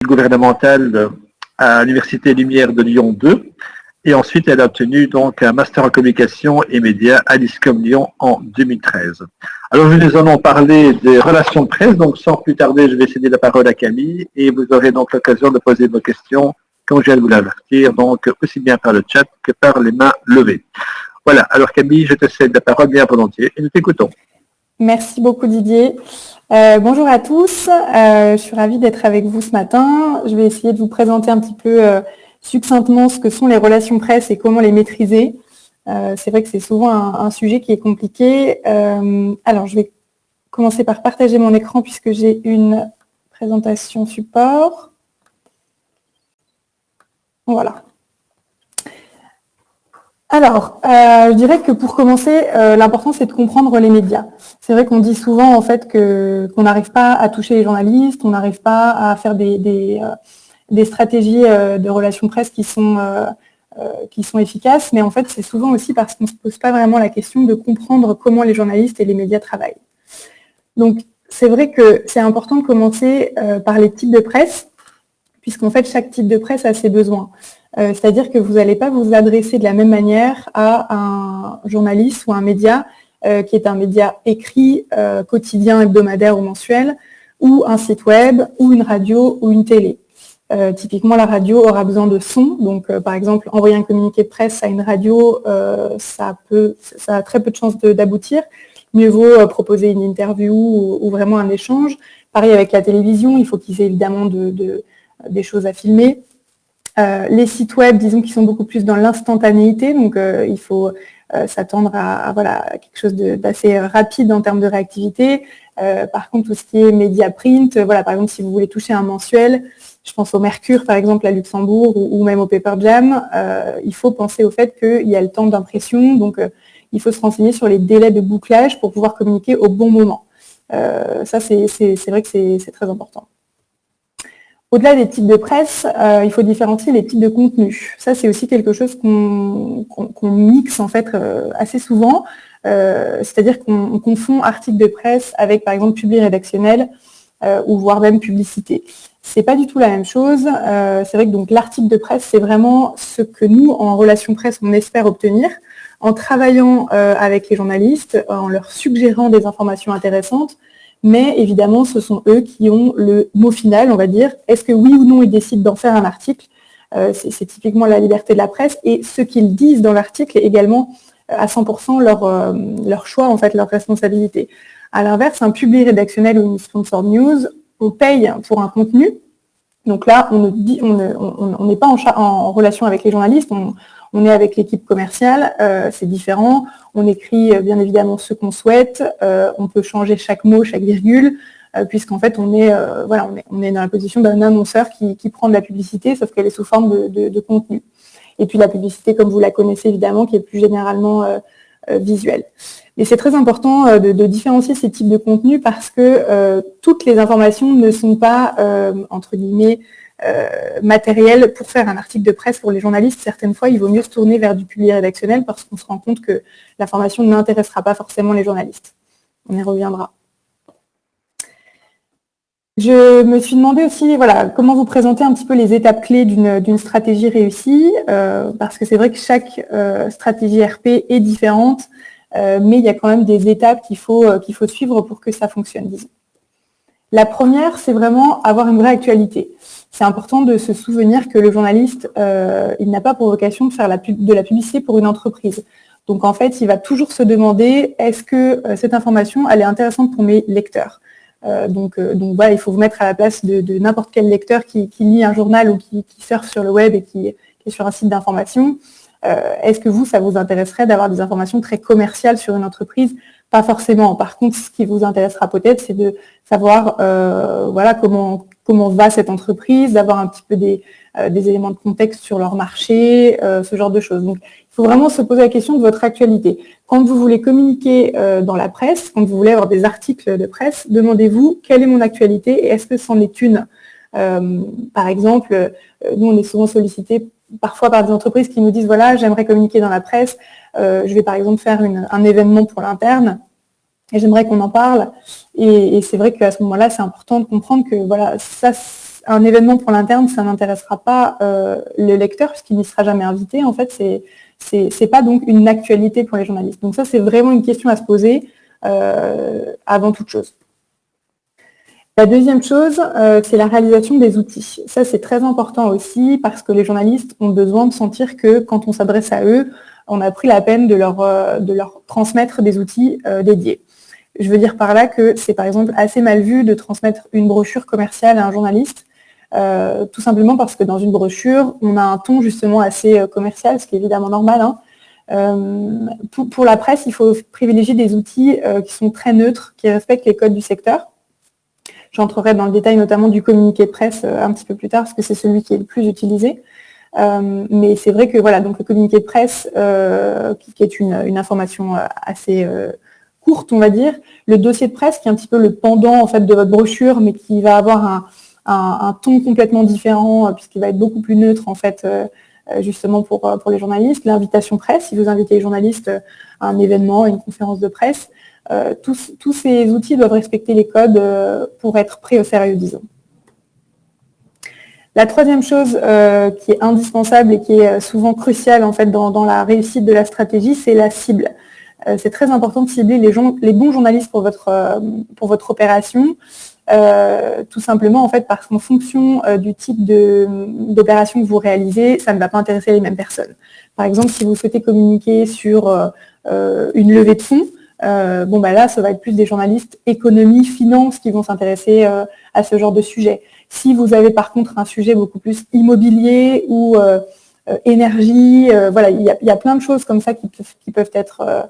gouvernementale à l'Université Lumière de Lyon 2. Et ensuite, elle a obtenu donc un master en communication et médias à l'ISCOM Lyon en 2013. Alors, nous allons parler des relations de presse. Donc, sans plus tarder, je vais céder la parole à Camille et vous aurez donc l'occasion de poser vos questions, comme je viens de vous l'avertir, donc aussi bien par le chat que par les mains levées. Voilà. Alors, Camille, je te cède la parole bien volontiers et nous t'écoutons. Merci beaucoup, Didier. Bonjour à tous. Je suis ravie d'être avec vous ce matin. Je vais essayer de vous présenter un petit peu succinctement ce que sont les relations presse et comment les maîtriser. C'est vrai que c'est souvent un sujet qui est compliqué. Alors, je vais commencer par partager mon écran puisque j'ai une présentation support. Voilà. Alors, je dirais que pour commencer, l'important c'est de comprendre les médias. C'est vrai qu'on dit souvent en fait qu'on n'arrive pas à toucher les journalistes, on n'arrive pas à faire des stratégies de relations presse qui sont efficaces, mais en fait c'est souvent aussi parce qu'on ne se pose pas vraiment la question de comprendre comment les journalistes et les médias travaillent. Donc c'est vrai que c'est important de commencer par les types de presse, puisqu'en fait chaque type de presse a ses besoins. C'est-à-dire que vous n'allez pas vous adresser de la même manière à un journaliste ou un média qui est un média écrit, quotidien, hebdomadaire ou mensuel, ou un site web, ou une radio, ou une télé. Typiquement, la radio aura besoin de son. Donc, par exemple, envoyer un communiqué de presse à une radio, ça a très peu de chances d'aboutir. Mieux vaut proposer une interview ou vraiment un échange. Pareil avec la télévision, il faut qu'ils aient évidemment des choses à filmer. Les sites web, disons qu'ils sont beaucoup plus dans l'instantanéité, donc il faut s'attendre à quelque chose d'assez rapide en termes de réactivité. Par contre, tout ce qui est média print, par exemple, si vous voulez toucher un mensuel, je pense au Mercure, par exemple, à Luxembourg, ou même au Paper Jam, il faut penser au fait qu'il y a le temps d'impression, donc il faut se renseigner sur les délais de bouclage pour pouvoir communiquer au bon moment. Ça, c'est vrai que c'est très important. Au-delà des types de presse, il faut différencier les types de contenus. Ça, c'est aussi quelque chose qu'on mixe en fait assez souvent. C'est-à-dire qu'on confond articles de presse avec, par exemple, publi rédactionnel ou voire même publicité. C'est pas du tout la même chose. C'est vrai que donc l'article de presse, c'est vraiment ce que nous, en relation presse, on espère obtenir en travaillant avec les journalistes, en leur suggérant des informations intéressantes. Mais évidemment, ce sont eux qui ont le mot final, on va dire. Est-ce que oui ou non ils décident d'en faire un article ? C'est typiquement la liberté de la presse. Et ce qu'ils disent dans l'article est également à 100% leur choix, en fait, leur responsabilité. À l'inverse, un public rédactionnel ou une sponsored news, on paye pour un contenu. Donc là, on n'est pas en relation avec les journalistes, on est avec l'équipe commerciale, c'est différent. On écrit bien évidemment ce qu'on souhaite, on peut changer chaque mot, chaque virgule, puisqu'en fait on est dans la position d'un annonceur qui prend de la publicité, sauf qu'elle est sous forme de contenu. Et puis la publicité, comme vous la connaissez évidemment, qui est plus généralement visuelle. Et c'est très important de différencier ces types de contenus parce que toutes les informations ne sont pas, entre guillemets, matériel pour faire un article de presse pour les journalistes. Certaines fois, il vaut mieux se tourner vers du public rédactionnel parce qu'on se rend compte que l'information n'intéressera pas forcément les journalistes. On y reviendra. Je me suis demandé aussi comment vous présenter un petit peu les étapes clés d'une stratégie réussie, parce que c'est vrai que chaque stratégie RP est différente, mais il y a quand même des étapes qu'il faut suivre pour que ça fonctionne, disons. La première, c'est vraiment avoir une vraie actualité. C'est important de se souvenir que le journaliste, il n'a pas pour vocation de faire de la publicité pour une entreprise. Donc en fait, il va toujours se demander, est-ce que cette information, elle est intéressante pour mes lecteurs ? Donc il faut vous mettre à la place de n'importe quel lecteur qui lit un journal ou qui surfe sur le web et qui est sur un site d'information. Est-ce que ça vous intéresserait d'avoir des informations très commerciales sur une entreprise ? Pas forcément. Par contre, ce qui vous intéressera peut-être, c'est de savoir comment va cette entreprise, d'avoir un petit peu des éléments de contexte sur leur marché, ce genre de choses. Donc, il faut vraiment se poser la question de votre actualité. Quand vous voulez communiquer dans la presse, quand vous voulez avoir des articles de presse, demandez-vous quelle est mon actualité et est-ce que c'en est une. Par exemple, nous, on est souvent sollicités parfois par des entreprises qui nous disent voilà, j'aimerais communiquer dans la presse, je vais par exemple faire un événement pour l'interne et j'aimerais qu'on en parle. Et c'est vrai qu'à ce moment-là, c'est important de comprendre que voilà, ça, un événement pour l'interne, ça n'intéressera pas le lecteur puisqu'il n'y sera jamais invité. En fait, c'est pas donc une actualité pour les journalistes. Donc ça, c'est vraiment une question à se poser avant toute chose. La deuxième chose, c'est la réalisation des outils. Ça, c'est très important aussi parce que les journalistes ont besoin de sentir que quand on s'adresse à eux, on a pris la peine de leur transmettre des outils dédiés. Je veux dire par là que c'est par exemple assez mal vu de transmettre une brochure commerciale à un journaliste, tout simplement parce que dans une brochure, on a un ton justement assez commercial, ce qui est évidemment normal. Pour la presse, il faut privilégier des outils qui sont très neutres, qui respectent les codes du secteur. J'entrerai dans le détail notamment du communiqué de presse un petit peu plus tard, parce que c'est celui qui est le plus utilisé. Mais c'est vrai que voilà, donc le communiqué de presse, qui est une information assez courte, on va dire, le dossier de presse, qui est un petit peu le pendant en fait de votre brochure, mais qui va avoir un ton complètement différent, puisqu'il va être beaucoup plus neutre en fait, justement pour les journalistes. L'invitation presse, si vous invitez les journalistes à un événement, à une conférence de presse, tous ces outils doivent respecter les codes pour être pris au sérieux, disons. La troisième chose qui est indispensable et qui est souvent cruciale en fait, dans la réussite de la stratégie, c'est la cible. C'est très important de cibler les bons journalistes pour votre opération, tout simplement en fait, parce qu'en fonction du type d'opération que vous réalisez, ça ne va pas intéresser les mêmes personnes. Par exemple, si vous souhaitez communiquer sur une levée de fonds, là, ça va être plus des journalistes économie, finance qui vont s'intéresser à ce genre de sujet. Si vous avez par contre un sujet beaucoup plus immobilier ou énergie, il y a plein de choses comme ça qui peuvent être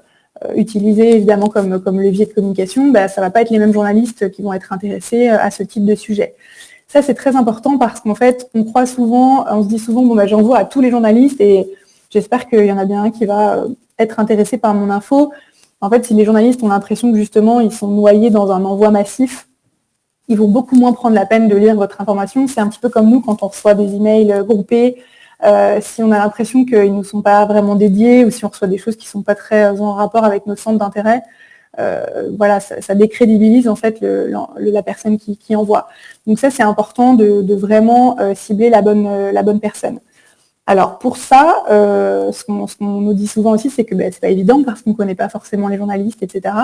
utilisées évidemment comme levier de communication, ça ne va pas être les mêmes journalistes qui vont être intéressés à ce type de sujet. Ça, c'est très important parce qu'en fait, on se dit souvent, j'envoie à tous les journalistes et j'espère qu'il y en a bien un qui va être intéressé par mon info. En fait, si les journalistes ont l'impression que justement, ils sont noyés dans un envoi massif, ils vont beaucoup moins prendre la peine de lire votre information. C'est un petit peu comme nous quand on reçoit des emails groupés. Si on a l'impression qu'ils ne nous sont pas vraiment dédiés ou si on reçoit des choses qui ne sont pas très en rapport avec nos centres d'intérêt, ça décrédibilise en fait la personne qui envoie. Donc ça, c'est important de vraiment cibler la bonne personne. Alors pour ça, ce qu'on nous dit souvent aussi, c'est que c'est pas évident parce qu'on ne connaît pas forcément les journalistes, etc.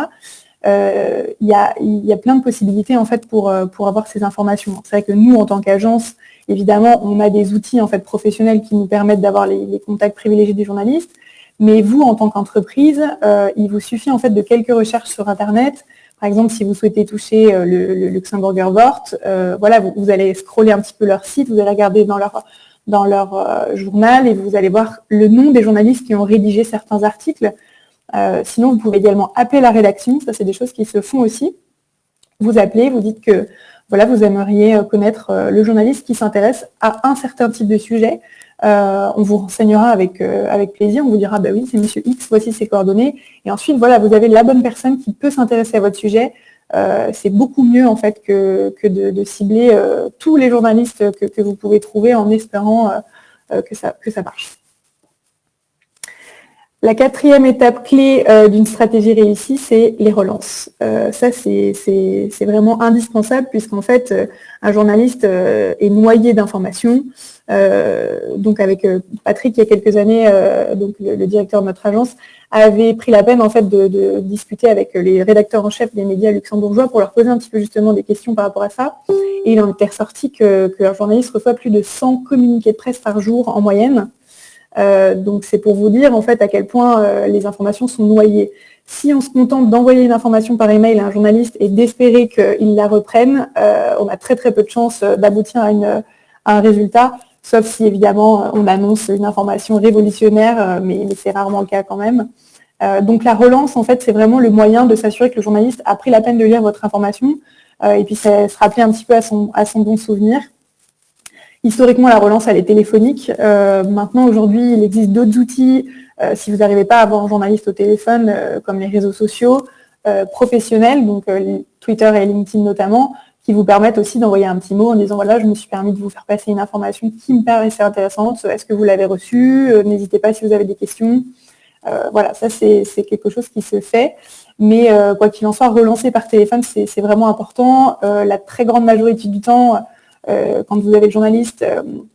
Il y a plein de possibilités en fait pour avoir ces informations. C'est vrai que nous, en tant qu'agence, évidemment, on a des outils en fait professionnels qui nous permettent d'avoir les contacts privilégiés des journalistes. Mais vous, en tant qu'entreprise, il vous suffit en fait de quelques recherches sur Internet. Par exemple, si vous souhaitez toucher le Luxembourger Wort, vous allez scroller un petit peu leur site, vous allez regarder dans leur journal et vous allez voir le nom des journalistes qui ont rédigé certains articles. Sinon, vous pouvez également appeler la rédaction, ça c'est des choses qui se font aussi. Vous appelez, vous dites que vous aimeriez connaître le journaliste qui s'intéresse à un certain type de sujet. On vous renseignera avec plaisir, on vous dira oui, c'est monsieur X, voici ses coordonnées. Et ensuite, vous avez la bonne personne qui peut s'intéresser à votre sujet. C'est beaucoup mieux en fait que de cibler tous les journalistes que vous pouvez trouver en espérant que ça marche. La quatrième étape clé d'une stratégie réussie, c'est les relances. Ça, c'est vraiment indispensable puisqu'en fait, un journaliste est noyé d'informations. Donc avec Patrick, il y a quelques années, le directeur de notre agence, avait pris la peine en fait de discuter avec les rédacteurs en chef des médias luxembourgeois pour leur poser un petit peu justement des questions par rapport à ça. Et il en était ressorti qu'un journaliste reçoit plus de 100 communiqués de presse par jour en moyenne. Donc c'est pour vous dire en fait à quel point les informations sont noyées. Si on se contente d'envoyer une information par email à un journaliste et d'espérer qu'il la reprenne, on a très très peu de chances d'aboutir à un résultat, sauf si évidemment on annonce une information révolutionnaire, mais c'est rarement le cas quand même. Donc la relance en fait c'est vraiment le moyen de s'assurer que le journaliste a pris la peine de lire votre information et puis se rappeler un petit peu à son bon souvenir. Historiquement, la relance, elle est téléphonique. Maintenant, aujourd'hui, il existe d'autres outils, si vous n'arrivez pas à avoir un journaliste au téléphone, comme les réseaux sociaux professionnels, donc Twitter et LinkedIn notamment, qui vous permettent aussi d'envoyer un petit mot en disant voilà, je me suis permis de vous faire passer une information qui me paraissait intéressante, est-ce que vous l'avez reçue, n'hésitez pas si vous avez des questions. Ça c'est quelque chose qui se fait, mais quoi qu'il en soit, relancer par téléphone, c'est vraiment important. La très grande majorité du temps, quand vous avez le journaliste,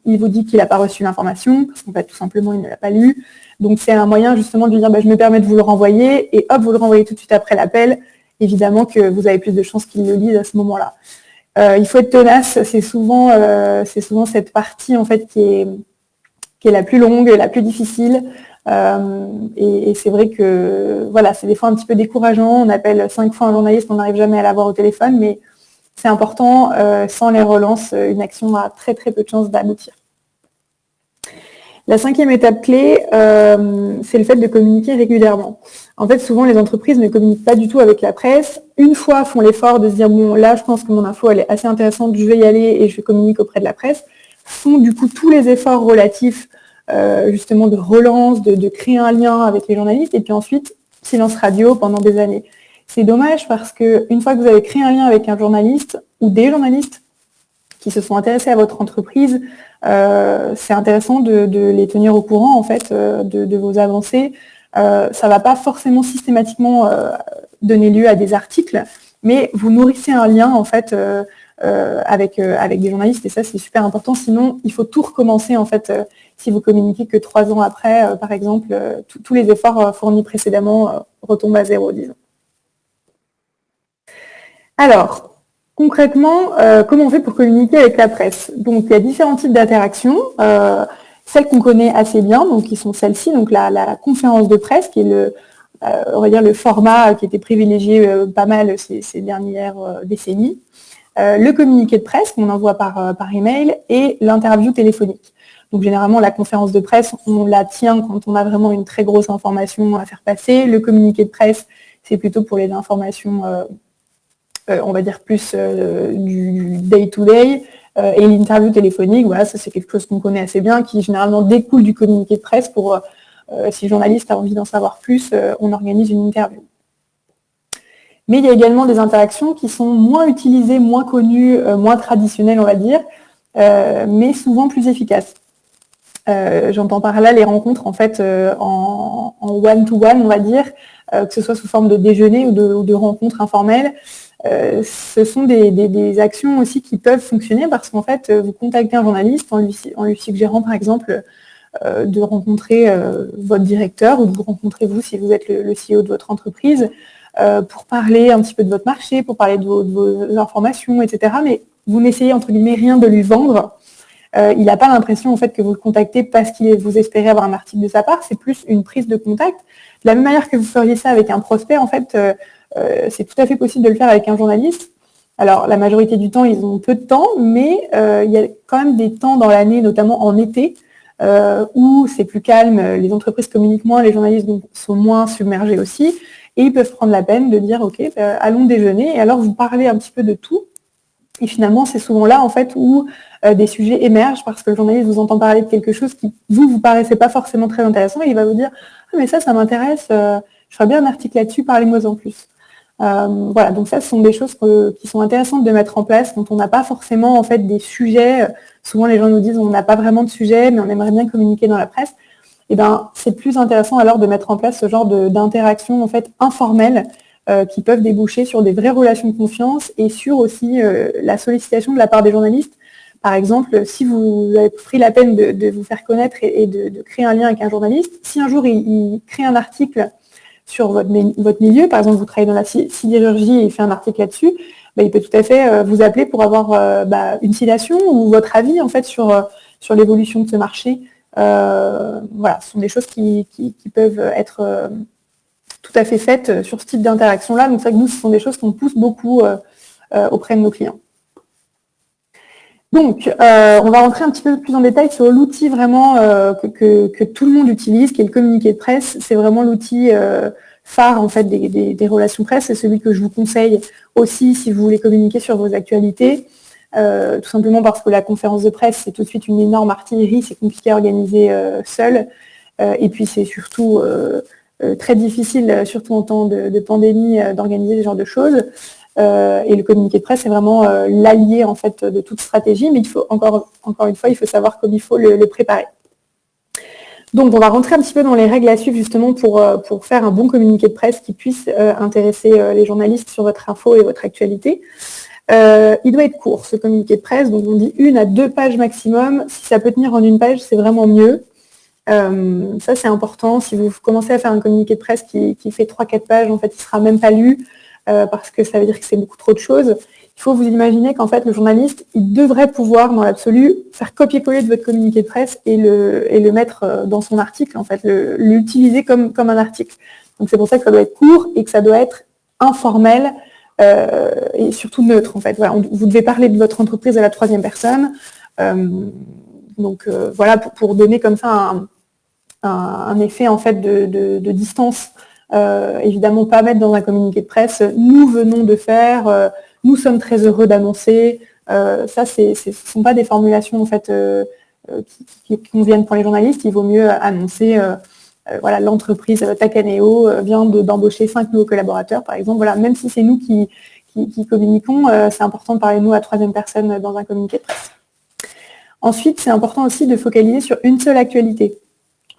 il vous dit qu'il n'a pas reçu l'information, parce qu'en fait, tout simplement, il ne l'a pas lu. Donc, c'est un moyen justement de lui dire, je me permets de vous le renvoyer, et hop, vous le renvoyez tout de suite après l'appel. Évidemment que vous avez plus de chances qu'il le lise à ce moment-là. Il faut être tenace, c'est souvent cette partie en fait qui est la plus longue, la plus difficile. Et c'est vrai que voilà, c'est des fois un petit peu décourageant. On appelle 5 fois un journaliste, on n'arrive jamais à l'avoir au téléphone, mais c'est important. Sans les relances, une action a très très peu de chances d'aboutir. La 5e étape clé, c'est le fait de communiquer régulièrement. En fait, souvent, les entreprises ne communiquent pas du tout avec la presse. Une fois, font l'effort de se dire, bon, là, je pense que mon info, elle est assez intéressante, je vais y aller et je communique auprès de la presse. Font du coup tous les efforts relatifs, justement, de relance, de créer un lien avec les journalistes. Et puis ensuite, silence radio pendant des années. C'est dommage parce qu'une fois que vous avez créé un lien avec un journaliste ou des journalistes qui se sont intéressés à votre entreprise, c'est intéressant de les tenir au courant en fait de vos avancées. Ça ne va pas forcément systématiquement donner lieu à des articles, mais vous nourrissez un lien en fait avec des journalistes et ça c'est super important. Sinon, il faut tout recommencer en fait si vous communiquez que 3 ans après, par exemple, tous les efforts fournis précédemment retombent à zéro, disons. Alors, concrètement, comment on fait pour communiquer avec la presse? Donc, il y a différents types d'interactions. Celles qu'on connaît assez bien, donc qui sont celles-ci, donc la conférence de presse, qui est on va dire le format qui était privilégié pas mal ces dernières décennies. Le communiqué de presse qu'on envoie par email et l'interview téléphonique. Donc généralement, la conférence de presse, on la tient quand on a vraiment une très grosse information à faire passer. Le communiqué de presse, c'est plutôt pour les informations on va dire plus du day-to-day, et l'interview téléphonique, voilà, ça c'est quelque chose qu'on connaît assez bien, qui généralement découle du communiqué de presse pour, si le journaliste a envie d'en savoir plus, on organise une interview. Mais il y a également des interactions qui sont moins utilisées, moins connues, moins traditionnelles, on va dire, mais souvent plus efficaces. J'entends par là les rencontres en fait en one-to-one, on va dire, que ce soit sous forme de déjeuner ou de rencontres informelles. Ce sont des actions aussi qui peuvent fonctionner parce qu'en fait, vous contactez un journaliste en lui suggérant par exemple de rencontrer votre directeur ou de vous rencontrer vous si vous êtes le CEO de votre entreprise pour parler un petit peu de votre marché, pour parler de vos informations, etc. Mais vous n'essayez entre guillemets rien de lui vendre. Il n'a pas l'impression en fait que vous le contactez parce qu'il vous espérez avoir un article de sa part, c'est plus une prise de contact. De la même manière que vous feriez ça avec un prospect, en fait, c'est tout à fait possible de le faire avec un journaliste. Alors, la majorité du temps, ils ont peu de temps, mais il y a quand même des temps dans l'année, notamment en été, où c'est plus calme, les entreprises communiquent moins, les journalistes sont moins submergés aussi, et ils peuvent prendre la peine de dire, OK, allons déjeuner, et alors vous parlez un petit peu de tout. Et finalement, c'est souvent là, en fait, où des sujets émergent parce que le journaliste vous entend parler de quelque chose qui, vous paraissez pas forcément très intéressant et il va vous dire « Ah, mais ça m'intéresse, je ferais bien un article là-dessus, parlez-moi en plus. » Voilà, donc ça, ce sont des choses qui sont intéressantes de mettre en place quand on n'a pas forcément, en fait, des sujets. Souvent, les gens nous disent « On n'a pas vraiment de sujet, mais on aimerait bien communiquer dans la presse. » Eh bien, c'est plus intéressant alors de mettre en place ce genre d'interaction, en fait, informelle, qui peuvent déboucher sur des vraies relations de confiance et sur aussi la sollicitation de la part des journalistes. Par exemple, si vous avez pris la peine de vous faire connaître et de créer un lien avec un journaliste, si un jour il crée un article sur votre milieu, par exemple vous travaillez dans la sidérurgie et il fait un article là-dessus, il peut tout à fait vous appeler pour avoir une citation ou votre avis en fait sur l'évolution de ce marché. Voilà, ce sont des choses qui peuvent être tout à fait faites sur ce type d'interaction-là. Donc c'est vrai que nous, ce sont des choses qu'on pousse beaucoup auprès de nos clients. Donc, on va rentrer un petit peu plus en détail sur l'outil vraiment que tout le monde utilise, qui est le communiqué de presse. C'est vraiment l'outil phare en fait des relations presse. C'est celui que je vous conseille aussi si vous voulez communiquer sur vos actualités. Tout simplement parce que la conférence de presse, c'est tout de suite une énorme artillerie, c'est compliqué à organiser seul. Et puis c'est surtout très difficile, surtout en temps de pandémie, d'organiser ce genre de choses. Et le communiqué de presse, c'est vraiment l'allié en fait de toute stratégie, mais il faut encore une fois, il faut savoir comme il faut le préparer. Donc, on va rentrer un petit peu dans les règles à suivre justement pour faire un bon communiqué de presse qui puisse intéresser les journalistes sur votre info et votre actualité. il doit être court, ce communiqué de presse, donc on dit 1 à 2 pages maximum. Si ça peut tenir en 1 page, c'est vraiment mieux. Ça, c'est important. Si vous commencez à faire un communiqué de presse qui fait 3-4 pages, en fait, il ne sera même pas lu, parce que ça veut dire que c'est beaucoup trop de choses. Il faut vous imaginer qu'en fait, le journaliste, il devrait pouvoir, dans l'absolu, faire copier-coller de votre communiqué de presse et le mettre dans son article, en fait, l'utiliser comme un article. Donc, c'est pour ça que ça doit être court et que ça doit être informel et surtout neutre, en fait. Voilà, vous devez parler de votre entreprise à la 3e personne. Voilà, pour donner comme ça un effet, en fait, de distance. Évidemment, pas mettre dans un communiqué de presse « nous venons de faire », nous sommes très heureux d'annoncer. Ça, ce ne sont pas des formulations en fait, qui conviennent pour les journalistes. Il vaut mieux annoncer voilà, l'entreprise Takaneo vient d'embaucher 5 nouveaux collaborateurs, par exemple. Voilà, même si c'est nous qui communiquons, c'est important de parler de nous à 3e personne dans un communiqué de presse. Ensuite, c'est important aussi de focaliser sur une seule actualité.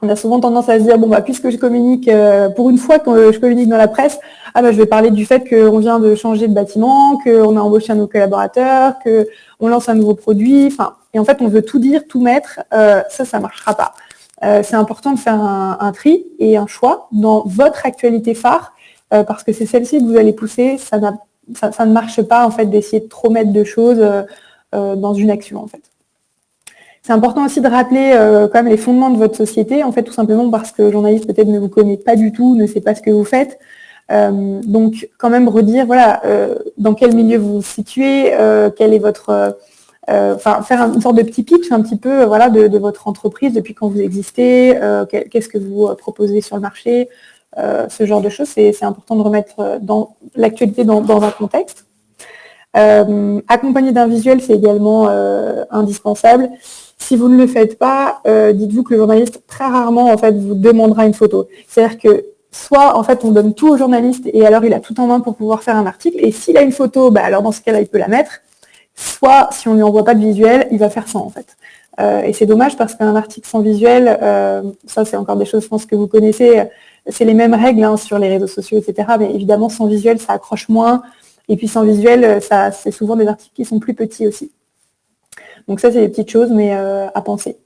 On a souvent tendance à se dire, bon, bah, puisque je communique, pour une fois que je communique dans la presse, je vais parler du fait qu'on vient de changer de bâtiment, qu'on a embauché un nouveau collaborateur, qu'on lance un nouveau produit. Et en fait, on veut tout dire, tout mettre. Ça ne marchera pas. C'est important de faire un tri et un choix dans votre actualité phare, parce que c'est celle-ci que vous allez pousser. Ça ne marche pas, en fait, d'essayer de trop mettre de choses dans une action, en fait. C'est important aussi de rappeler quand même les fondements de votre société, en fait, tout simplement parce que le journaliste peut-être ne vous connaît pas du tout, ne sait pas ce que vous faites. Donc, quand même redire, voilà, dans quel milieu vous vous situez, quel est votre... faire une sorte de petit pitch un petit peu voilà, de votre entreprise, depuis quand vous existez, qu'est-ce que vous proposez sur le marché, ce genre de choses. C'est important de remettre dans l'actualité dans un contexte. Accompagné d'un visuel, c'est également indispensable. Si vous ne le faites pas, dites-vous que le journaliste, très rarement, en fait, vous demandera une photo. C'est-à-dire que soit, en fait, on donne tout au journaliste et alors il a tout en main pour pouvoir faire un article. Et s'il a une photo, alors dans ce cas-là, il peut la mettre. Soit, si on ne lui envoie pas de visuel, il va faire sans, en fait. Et c'est dommage parce qu'un article sans visuel, ça, c'est encore des choses, je pense, que vous connaissez. C'est les mêmes règles sur les réseaux sociaux, etc. Mais évidemment, sans visuel, ça accroche moins. Et puis sans visuel, c'est souvent des articles qui sont plus petits aussi. Donc ça, c'est des petites choses, mais à penser.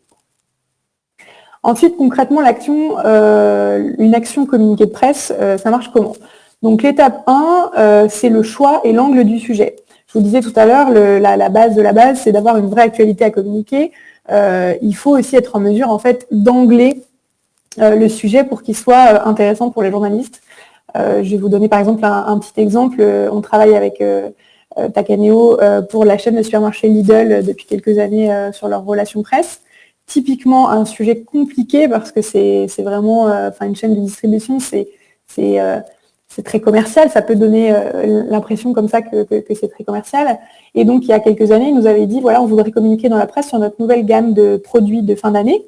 Ensuite, concrètement, une action communiqué de presse, ça marche comment? Donc l'étape 1, c'est le choix et l'angle du sujet. Je vous disais tout à l'heure, la base de la base, c'est d'avoir une vraie actualité à communiquer. Il faut aussi être en mesure, en fait, d'angler le sujet pour qu'il soit intéressant pour les journalistes. Je vais vous donner par exemple un petit exemple. On travaille avec Takaneo pour la chaîne de supermarché Lidl depuis quelques années sur leur relation presse. Typiquement un sujet compliqué parce que c'est vraiment une chaîne de distribution, c'est très commercial, ça peut donner l'impression comme ça que c'est très commercial. Et donc il y a quelques années, ils nous avaient dit voilà, on voudrait communiquer dans la presse sur notre nouvelle gamme de produits de fin d'année.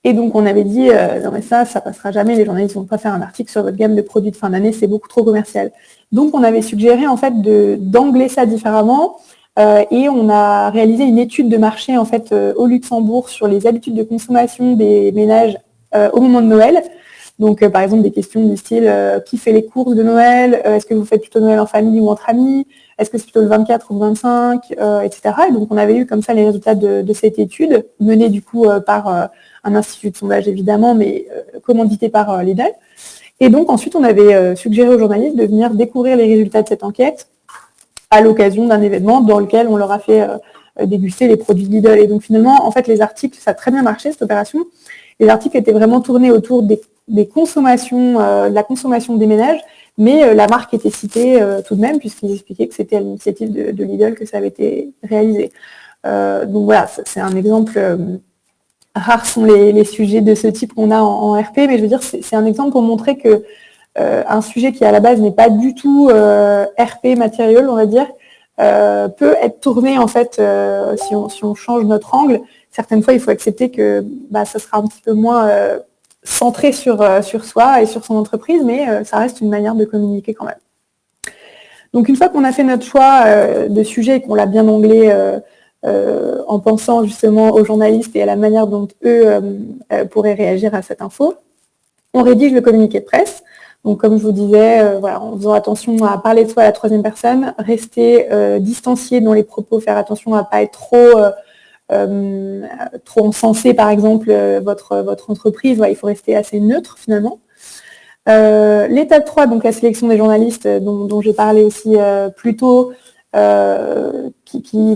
Et donc, on avait dit, non mais ça passera jamais, les journalistes ne vont pas faire un article sur votre gamme de produits de fin d'année, c'est beaucoup trop commercial. Donc, on avait suggéré, en fait, d'angler ça différemment, et on a réalisé une étude de marché, en fait, au Luxembourg sur les habitudes de consommation des ménages au moment de Noël. Donc, par exemple, des questions du style, qui fait les courses de Noël? Est-ce que vous faites plutôt Noël en famille ou entre amis? Est-ce que c'est plutôt le 24 ou le 25, etc. Et donc, on avait eu comme ça les résultats de cette étude, menée du coup par un institut de sondage évidemment, mais commandité par Lidl. Et donc, ensuite, on avait suggéré aux journalistes de venir découvrir les résultats de cette enquête à l'occasion d'un événement dans lequel on leur a fait déguster les produits de Lidl. Et donc, finalement, en fait, les articles, ça a très bien marché, cette opération. Les articles étaient vraiment tournés autour des consommations, de la consommation des ménages, mais la marque était citée tout de même, puisqu'ils expliquaient que c'était à l'initiative de Lidl que ça avait été réalisé. Donc voilà, c'est un exemple. Rares sont les sujets de ce type qu'on a en RP, mais je veux dire, c'est un exemple pour montrer que un sujet qui à la base n'est pas du tout RP matériel, on va dire, peut être tourné en fait si on change notre angle. Certaines fois, il faut accepter que ça sera un petit peu moins centré sur soi et sur son entreprise, mais ça reste une manière de communiquer quand même. Donc une fois qu'on a fait notre choix de sujet et qu'on l'a bien anglé en pensant justement aux journalistes et à la manière dont eux pourraient réagir à cette info, on rédige le communiqué de presse. Donc, comme je vous disais, voilà, en faisant attention à parler de soi à la troisième personne, rester distancié dans les propos, faire attention à ne pas être trop encenser, par exemple, votre entreprise. Ouais, il faut rester assez neutre, finalement. L'étape 3, donc la sélection des journalistes dont j'ai parlé aussi plus tôt, qui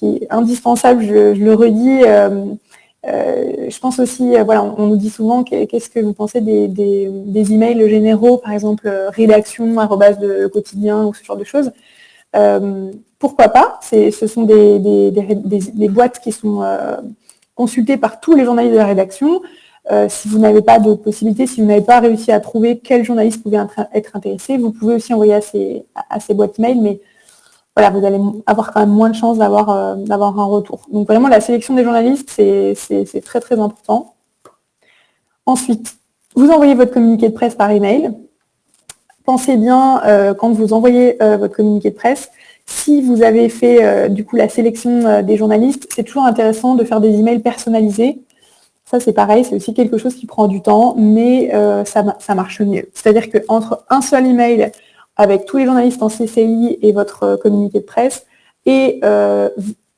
est indispensable, je le redis. Je pense aussi, voilà, on nous dit souvent qu'est-ce que vous pensez des emails généraux, par exemple rédaction @ quotidien ou ce genre de choses. Pourquoi pas, ce sont des boîtes qui sont consultées par tous les journalistes de la rédaction. Si vous n'avez pas de possibilité, si vous n'avez pas réussi à trouver quel journaliste pouvait être intéressé, vous pouvez aussi envoyer à ces boîtes mail, mais voilà, vous allez avoir quand même moins de chances d'avoir un retour. Donc vraiment, la sélection des journalistes, c'est très très important. Ensuite, vous envoyez votre communiqué de presse par email. Pensez bien, quand vous envoyez votre communiqué de presse, si vous avez fait du coup la sélection des journalistes, c'est toujours intéressant de faire des emails personnalisés. Ça, c'est pareil, c'est aussi quelque chose qui prend du temps, mais ça marche mieux. C'est-à-dire qu'entre un seul email avec tous les journalistes en CCI et votre communiqué de presse, et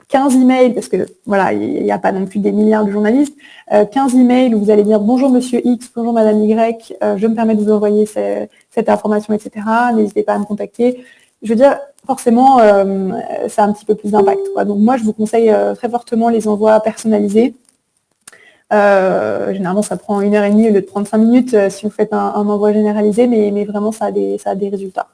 15 emails, parce que voilà, il n'y a pas non plus des milliards de journalistes, 15 emails où vous allez dire bonjour monsieur X, bonjour madame Y, je me permets de vous envoyer cette information, etc. N'hésitez pas à me contacter. Je veux dire, forcément, ça a un petit peu plus d'impact. Donc moi, je vous conseille très fortement les envois personnalisés. Généralement, ça prend 1h30 au lieu de 35 minutes si vous faites un envoi généralisé, mais vraiment, ça a des résultats.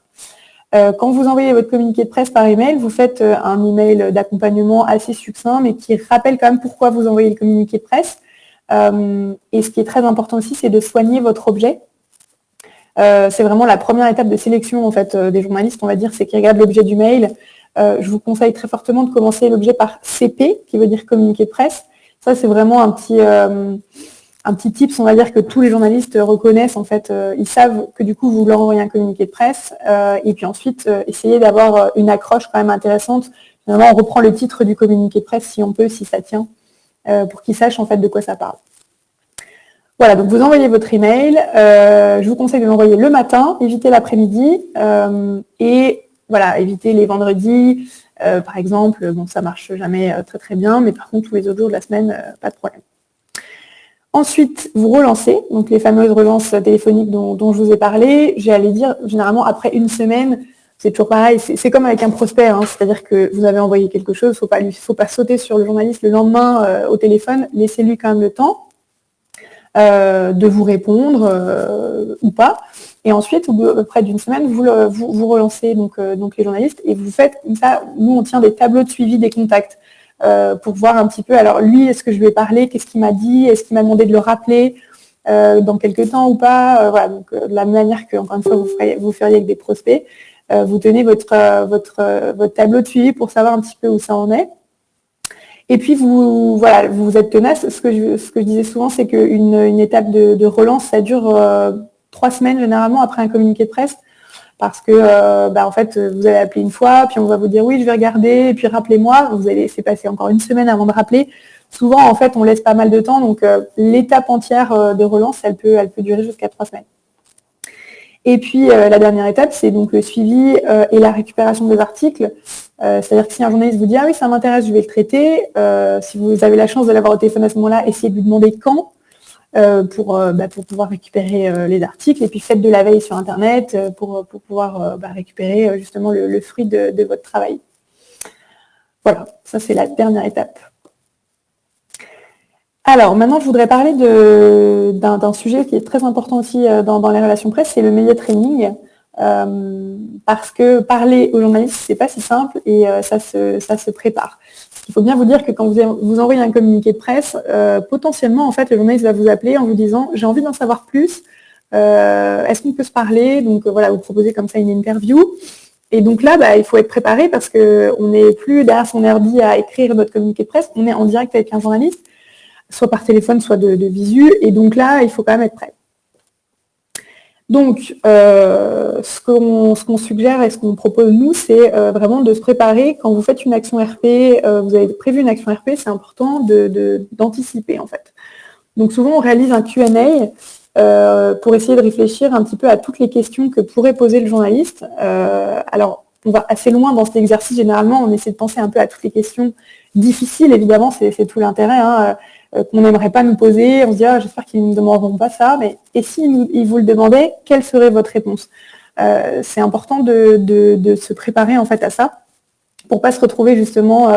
Quand vous envoyez votre communiqué de presse par email, vous faites un email d'accompagnement assez succinct, mais qui rappelle quand même pourquoi vous envoyez le communiqué de presse. Et ce qui est très important aussi, c'est de soigner votre objet. C'est vraiment la première étape de sélection en fait, des journalistes, on va dire, c'est qu'ils regardent l'objet du mail. Je vous conseille très fortement de commencer l'objet par CP, qui veut dire communiqué de presse. Ça, c'est vraiment un petit tips, on va dire, que tous les journalistes reconnaissent. En fait, ils savent que du coup, vous leur envoyez un communiqué de presse. Et puis ensuite, essayez d'avoir une accroche quand même intéressante. Finalement, on reprend le titre du communiqué de presse si on peut, si ça tient, pour qu'ils sachent en fait de quoi ça parle. Voilà, donc vous envoyez votre email. Je vous conseille de l'envoyer le matin, évitez l'après-midi et voilà, évitez les vendredis. Par exemple, bon, ça marche jamais très très bien, mais par contre, tous les autres jours de la semaine, pas de problème. Ensuite, vous relancez, donc les fameuses relances téléphoniques dont je vous ai parlé. J'allais dire, généralement, après une semaine, c'est toujours pareil, c'est comme avec un prospect, hein, c'est-à-dire que vous avez envoyé quelque chose, il ne faut pas sauter sur le journaliste le lendemain au téléphone, laissez-lui quand même le temps de vous répondre ou pas. Et ensuite, au bout près d'une semaine, vous relancez donc les journalistes et vous faites comme ça. Nous, on tient des tableaux de suivi des contacts pour voir un petit peu. Alors lui, est-ce que je lui ai parlé? Qu'est-ce qu'il m'a dit? Est-ce qu'il m'a demandé de le rappeler dans quelques temps ou pas? Voilà. Donc de la manière que, encore une fois, vous feriez avec des prospects, vous tenez votre tableau de suivi pour savoir un petit peu où ça en est. Et puis vous êtes tenace. Ce que je disais souvent, c'est qu'une étape de relance, ça dure 3 semaines généralement après un communiqué de presse, parce que en fait, vous allez appeler une fois, puis on va vous dire oui, je vais regarder, et puis rappelez-moi. Vous allez laisser passer encore une semaine avant de rappeler. Souvent, en fait, on laisse pas mal de temps, donc l'étape entière de relance, elle peut durer jusqu'à 3 semaines. Et puis la dernière étape, c'est donc le suivi et la récupération des articles. C'est-à-dire que si un journaliste vous dit « Ah oui, ça m'intéresse, je vais le traiter », si vous avez la chance de l'avoir au téléphone à ce moment-là, essayez de lui demander quand pour pouvoir récupérer les articles. Et puis faites de la veille sur Internet pour pouvoir récupérer justement le fruit de votre travail. Voilà, ça c'est la dernière étape. Alors, maintenant, je voudrais parler d'un sujet qui est très important aussi dans les relations presse, c'est le media training. Parce que parler aux journalistes, c'est pas si simple et ça se prépare. Il faut bien vous dire que quand vous envoyez un communiqué de presse, potentiellement, en fait, le journaliste va vous appeler en vous disant « J'ai envie d'en savoir plus, est-ce qu'on peut se parler ?» Donc voilà, vous proposez comme ça une interview. Et donc là, il faut être préparé parce qu'on n'est plus derrière son ordi à écrire notre communiqué de presse, on est en direct avec un journaliste, soit par téléphone, soit de visu, et donc là, il faut quand même être prêt. Donc, ce qu'on suggère et ce qu'on propose, nous, c'est vraiment de se préparer. Quand vous faites une action RP, vous avez prévu une action RP, c'est important d'anticiper, en fait. Donc, souvent, on réalise un Q&A pour essayer de réfléchir un petit peu à toutes les questions que pourrait poser le journaliste. Alors, on va assez loin dans cet exercice, généralement, on essaie de penser un peu à toutes les questions difficiles, évidemment, c'est tout l'intérêt, hein, qu'on n'aimerait pas nous poser, on se dit « j'espère qu'ils ne me demanderont pas ça », mais et s'ils vous le demandaient, quelle serait votre réponse? C'est important de se préparer en fait à ça, pour pas se retrouver justement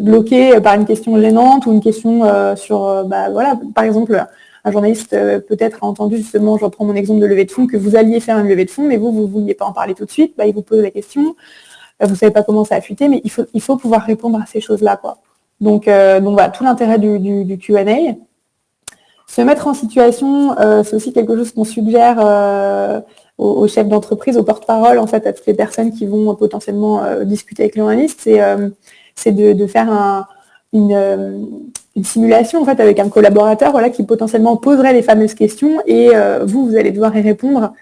bloqué par une question gênante ou une question voilà, par exemple, un journaliste peut-être a entendu justement, je reprends mon exemple de levée de fonds, que vous alliez faire une levée de fonds, mais vous ne vouliez pas en parler tout de suite, il vous pose la question, vous ne savez pas comment ça a fuité, mais il faut pouvoir répondre à ces choses-là, quoi. Donc voilà, tout l'intérêt du Q&A. Se mettre en situation, c'est aussi quelque chose qu'on suggère aux chefs d'entreprise, aux porte-parole, en fait, à toutes les personnes qui vont potentiellement discuter avec les journalistes, c'est de faire une simulation en fait avec un collaborateur, voilà, qui potentiellement poserait les fameuses questions et vous allez devoir y répondre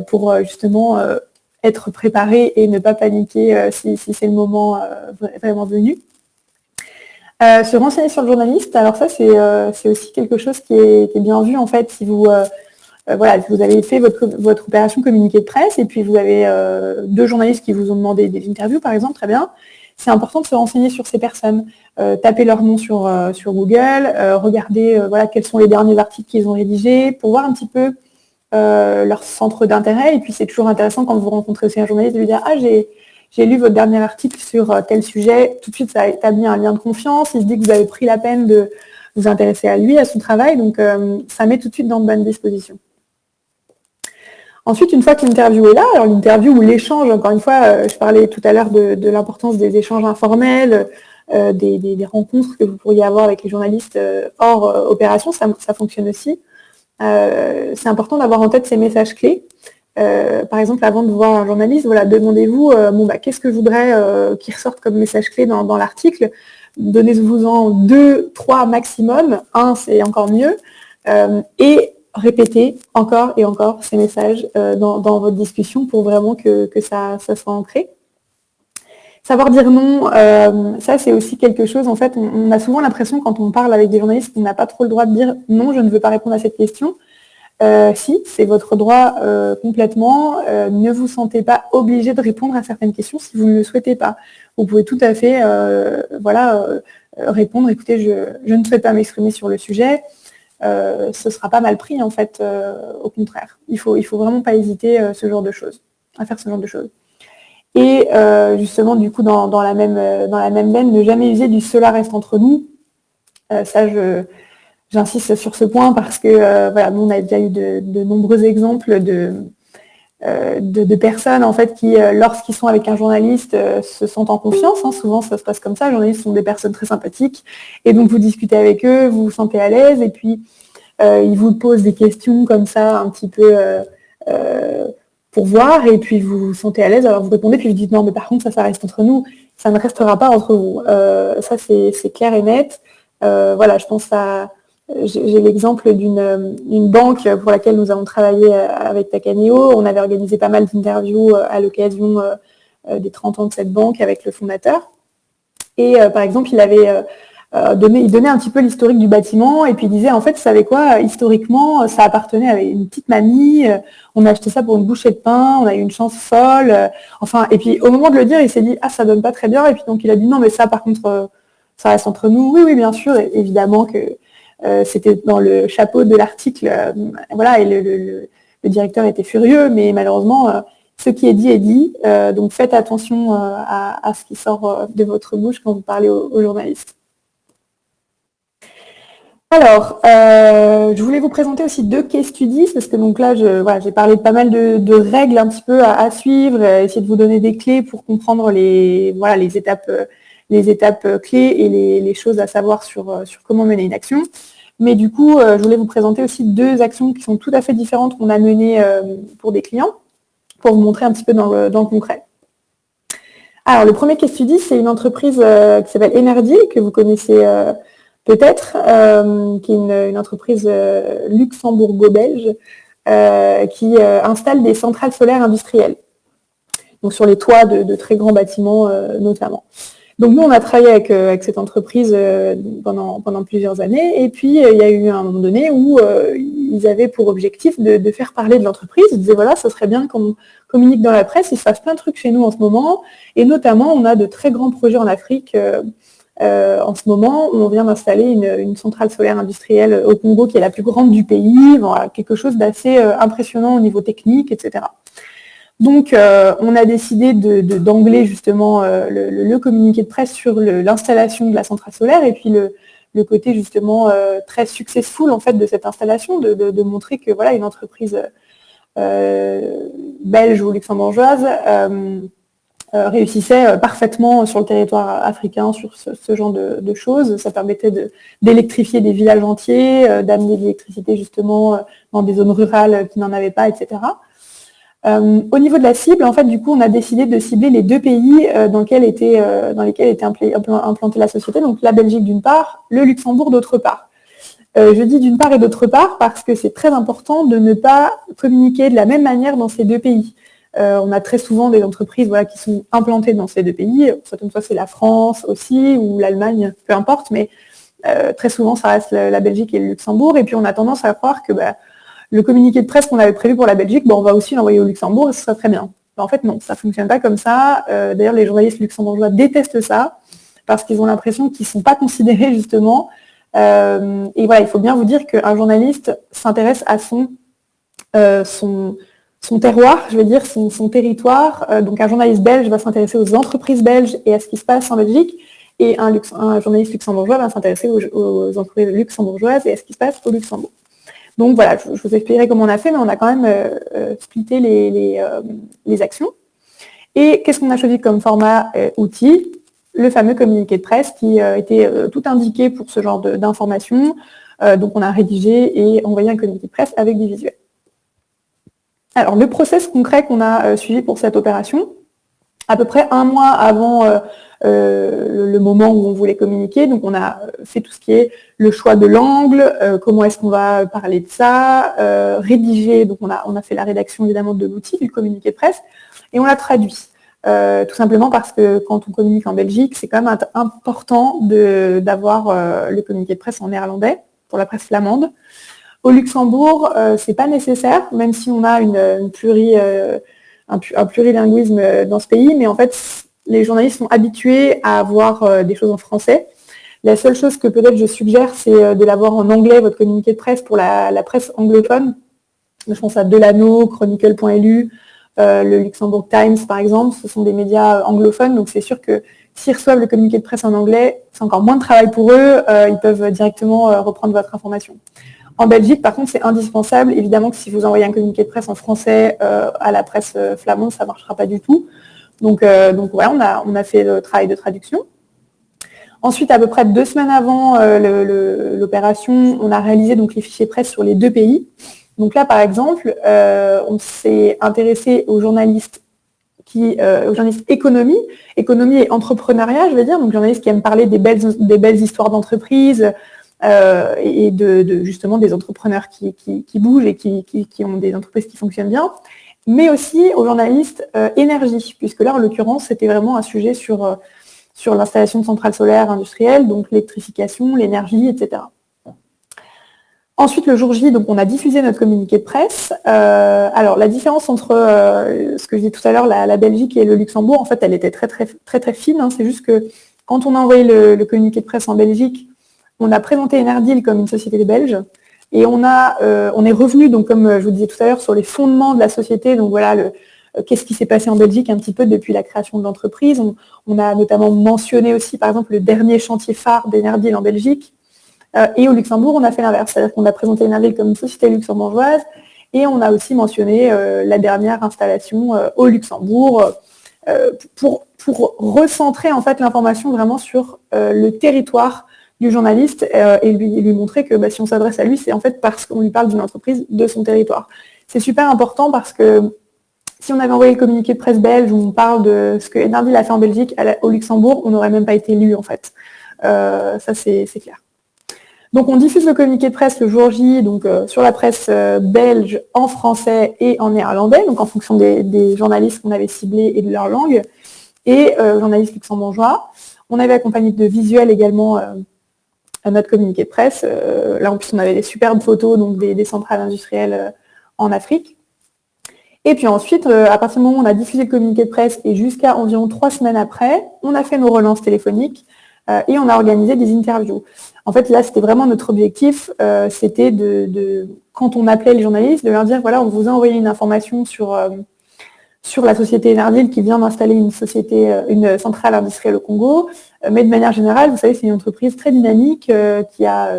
pour justement être préparé et ne pas paniquer si c'est le moment vraiment venu. Se renseigner sur le journaliste, alors ça c'est aussi quelque chose qui est bien vu en fait si vous voilà, vous avez fait votre opération communiqué de presse et puis vous avez 2 journalistes qui vous ont demandé des interviews par exemple, très bien. C'est important de se renseigner sur ces personnes, taper leur nom sur Google, regarder voilà, quels sont les derniers articles qu'ils ont rédigés pour voir un petit peu leur centre d'intérêt. Et puis c'est toujours intéressant quand vous rencontrez aussi un journaliste de lui dire « Ah, j'ai lu votre dernier article sur tel sujet ». Tout de suite, ça établit un lien de confiance. Il se dit que vous avez pris la peine de vous intéresser à lui, à son travail. Donc ça met tout de suite dans de bonnes dispositions. Ensuite, une fois que l'interview est là, alors l'interview ou l'échange, encore une fois, je parlais tout à l'heure de l'importance des échanges informels, des rencontres que vous pourriez avoir avec les journalistes hors opération, ça fonctionne aussi. C'est important d'avoir en tête ces messages clés. Par exemple, avant de voir un journaliste, voilà, demandez-vous qu'est-ce que je voudrais qu'il ressorte comme message clé dans l'article. Donnez-vous-en 2, 3 maximum, 1 c'est encore mieux, et répétez encore et encore ces messages dans votre discussion pour vraiment que ça soit ancré. Savoir dire non, ça c'est aussi quelque chose, en fait, on a souvent l'impression quand on parle avec des journalistes qu'on n'a pas trop le droit de dire non, je ne veux pas répondre à cette question. Si, c'est votre droit complètement. Ne vous sentez pas obligé de répondre à certaines questions si vous ne le souhaitez pas. Vous pouvez tout à fait répondre, écoutez, je ne souhaite pas m'exprimer sur le sujet. Ce ne sera pas mal pris, en fait, au contraire. Il faut vraiment pas hésiter à faire ce genre de choses. Et justement, du coup, dans la même veine, ne jamais user du « cela reste entre nous ». Ça, j'insiste sur ce point parce que voilà, nous, on a déjà eu de nombreux exemples de personnes en fait qui, lorsqu'ils sont avec un journaliste, se sentent en confiance. Hein, souvent, ça se passe comme ça. Les journalistes sont des personnes très sympathiques et donc vous discutez avec eux, vous vous sentez à l'aise et puis ils vous posent des questions comme ça, un petit peu pour voir et puis vous vous sentez à l'aise. Alors vous répondez puis vous dites non, mais par contre ça reste entre nous. Ça ne restera pas entre vous. Ça c'est clair et net. Voilà, je pense à j'ai l'exemple d'une banque pour laquelle nous avons travaillé avec Takaneo. On avait organisé pas mal d'interviews à l'occasion des 30 ans de cette banque avec le fondateur. Et par exemple, il donnait un petit peu l'historique du bâtiment et puis il disait, en fait, vous savez quoi, historiquement, ça appartenait à une petite mamie, on a acheté ça pour une bouchée de pain, on a eu une chance folle. Enfin, et puis au moment de le dire, il s'est dit, ah, ça donne pas très bien. Et puis donc il a dit, non, mais ça, par contre, ça reste entre nous. Oui, bien sûr, et évidemment que c'était dans le chapeau de l'article, voilà, et le directeur était furieux, mais malheureusement, ce qui est dit, donc faites attention à ce qui sort de votre bouche quand vous parlez aux journalistes. Alors, je voulais vous présenter aussi 2 case studies, parce que donc là, j'ai parlé de pas mal de règles un petit peu à suivre, essayer de vous donner des clés pour comprendre les étapes clés et les choses à savoir sur comment mener une action. Mais du coup, je voulais vous présenter aussi 2 actions qui sont tout à fait différentes qu'on a menées pour des clients, pour vous montrer un petit peu dans le concret. Alors, le premier case study, c'est une entreprise qui s'appelle Energy, que vous connaissez peut-être, qui est une entreprise luxembourgo-belge qui installe des centrales solaires industrielles, donc sur les toits de très grands bâtiments notamment. Donc nous, on a travaillé avec cette entreprise pendant plusieurs années, et puis il y a eu un moment donné où ils avaient pour objectif de faire parler de l'entreprise. Ils disaient voilà, ça serait bien qu'on communique dans la presse, il se passe plein de trucs chez nous en ce moment, et notamment on a de très grands projets en Afrique en ce moment, où on vient d'installer une centrale solaire industrielle au Congo qui est la plus grande du pays, voilà, quelque chose d'assez impressionnant au niveau technique, etc. Donc, on a décidé d'angler justement le communiqué de presse sur l'installation de la centrale solaire et puis le côté justement très successful en fait de cette installation, de montrer que voilà une entreprise belge ou luxembourgeoise réussissait parfaitement sur le territoire africain sur ce genre de choses. Ça permettait d'électrifier des villages entiers, d'amener de l'électricité justement dans des zones rurales qui n'en avaient pas, etc. Au niveau de la cible, en fait, du coup, on a décidé de cibler les deux pays dans lesquels était implantée la société, donc la Belgique d'une part, le Luxembourg d'autre part. Je dis d'une part et d'autre part parce que c'est très important de ne pas communiquer de la même manière dans ces deux pays. On a très souvent des entreprises voilà, qui sont implantées dans ces deux pays, soit c'est la France aussi, ou l'Allemagne, peu importe, mais très souvent ça reste la Belgique et le Luxembourg, et puis on a tendance à croire que le communiqué de presse qu'on avait prévu pour la Belgique, on va aussi l'envoyer au Luxembourg et ce sera très bien. En fait, non, ça ne fonctionne pas comme ça. D'ailleurs, les journalistes luxembourgeois détestent ça parce qu'ils ont l'impression qu'ils ne sont pas considérés, justement. Et voilà, il faut bien vous dire qu'un journaliste s'intéresse à son terroir, je vais dire, son territoire. Donc, un journaliste belge va s'intéresser aux entreprises belges et à ce qui se passe en Belgique. Et un journaliste luxembourgeois va s'intéresser aux entreprises luxembourgeoises et à ce qui se passe au Luxembourg. Donc voilà, je vous expliquerai comment on a fait, mais on a quand même splitté les actions. Et qu'est-ce qu'on a choisi comme format outil? Le fameux communiqué de presse qui était tout indiqué pour ce genre d'informations. Donc on a rédigé et envoyé un communiqué de presse avec des visuels. Alors le process concret qu'on a suivi pour cette opération, à peu près un mois avant le moment où on voulait communiquer. Donc on a fait tout ce qui est le choix de l'angle, comment est-ce qu'on va parler de ça, rédiger, donc on a fait la rédaction évidemment de l'outil, du communiqué de presse, et on l'a traduit. Tout simplement parce que quand on communique en Belgique, c'est quand même important d'avoir le communiqué de presse en néerlandais, pour la presse flamande. Au Luxembourg, c'est pas nécessaire, même si on a un plurilinguisme dans ce pays, mais en fait, les journalistes sont habitués à avoir des choses en français. La seule chose que peut-être je suggère, c'est de l'avoir en anglais, votre communiqué de presse, pour la presse anglophone. Je pense à Delano, Chronicle.lu, le Luxembourg Times, par exemple. Ce sont des médias anglophones, donc c'est sûr que s'ils reçoivent le communiqué de presse en anglais, c'est encore moins de travail pour eux. Ils peuvent directement reprendre votre information. En Belgique, par contre, c'est indispensable. Évidemment que si vous envoyez un communiqué de presse en français à la presse flamande, ça ne marchera pas du tout. Donc voilà, on a fait le travail de traduction. Ensuite, à peu près 2 semaines avant l'opération, on a réalisé donc les fichiers presse sur les deux pays. Donc là, par exemple, on s'est intéressé aux journalistes économie et entrepreneuriat, je vais dire, donc journalistes qui aiment parler des belles histoires d'entreprise et justement des entrepreneurs qui bougent et qui ont des entreprises qui fonctionnent bien, mais aussi aux journalistes énergie, puisque là, en l'occurrence, c'était vraiment un sujet sur l'installation de centrales solaires industrielles, donc l'électrification, l'énergie, etc. Ensuite, le jour J, donc on a diffusé notre communiqué de presse. Alors, la différence entre ce que je disais tout à l'heure, la Belgique et le Luxembourg, en fait, elle était très, très, très, très fine. C'est juste que quand on a envoyé le communiqué de presse en Belgique, on a présenté Enerdil comme une société belge. Et on est revenu, donc comme je vous disais tout à l'heure, sur les fondements de la société. Donc voilà, qu'est-ce qui s'est passé en Belgique un petit peu depuis la création de l'entreprise. On a notamment mentionné aussi, par exemple, le dernier chantier phare d'Enerdil en Belgique. Et au Luxembourg, on a fait l'inverse. C'est-à-dire qu'on a présenté Enerdil comme une société luxembourgeoise et on a aussi mentionné la dernière installation au Luxembourg pour recentrer en fait l'information vraiment sur le territoire du journaliste et lui montrer que si on s'adresse à lui, c'est en fait parce qu'on lui parle d'une entreprise de son territoire. C'est super important parce que si on avait envoyé le communiqué de presse belge où on parle de ce que Enerdil a fait en Belgique au Luxembourg, on n'aurait même pas été lu en fait. Ça c'est clair. Donc on diffuse le communiqué de presse le jour J, donc sur la presse belge, en français et en néerlandais, donc en fonction des journalistes qu'on avait ciblés et de leur langue, et journalistes luxembourgeois. On avait accompagné de visuels également à notre communiqué de presse. Là, en plus, on avait des superbes photos donc des centrales industrielles en Afrique. Et puis ensuite, à partir du moment où on a diffusé le communiqué de presse et jusqu'à environ 3 semaines après, on a fait nos relances téléphoniques et on a organisé des interviews. En fait, là, c'était vraiment notre objectif, c'était quand on appelait les journalistes, de leur dire, voilà, on vous a envoyé une information sur la société Enardil qui vient d'installer une centrale industrielle au Congo, mais de manière générale, vous savez, c'est une entreprise très dynamique qui a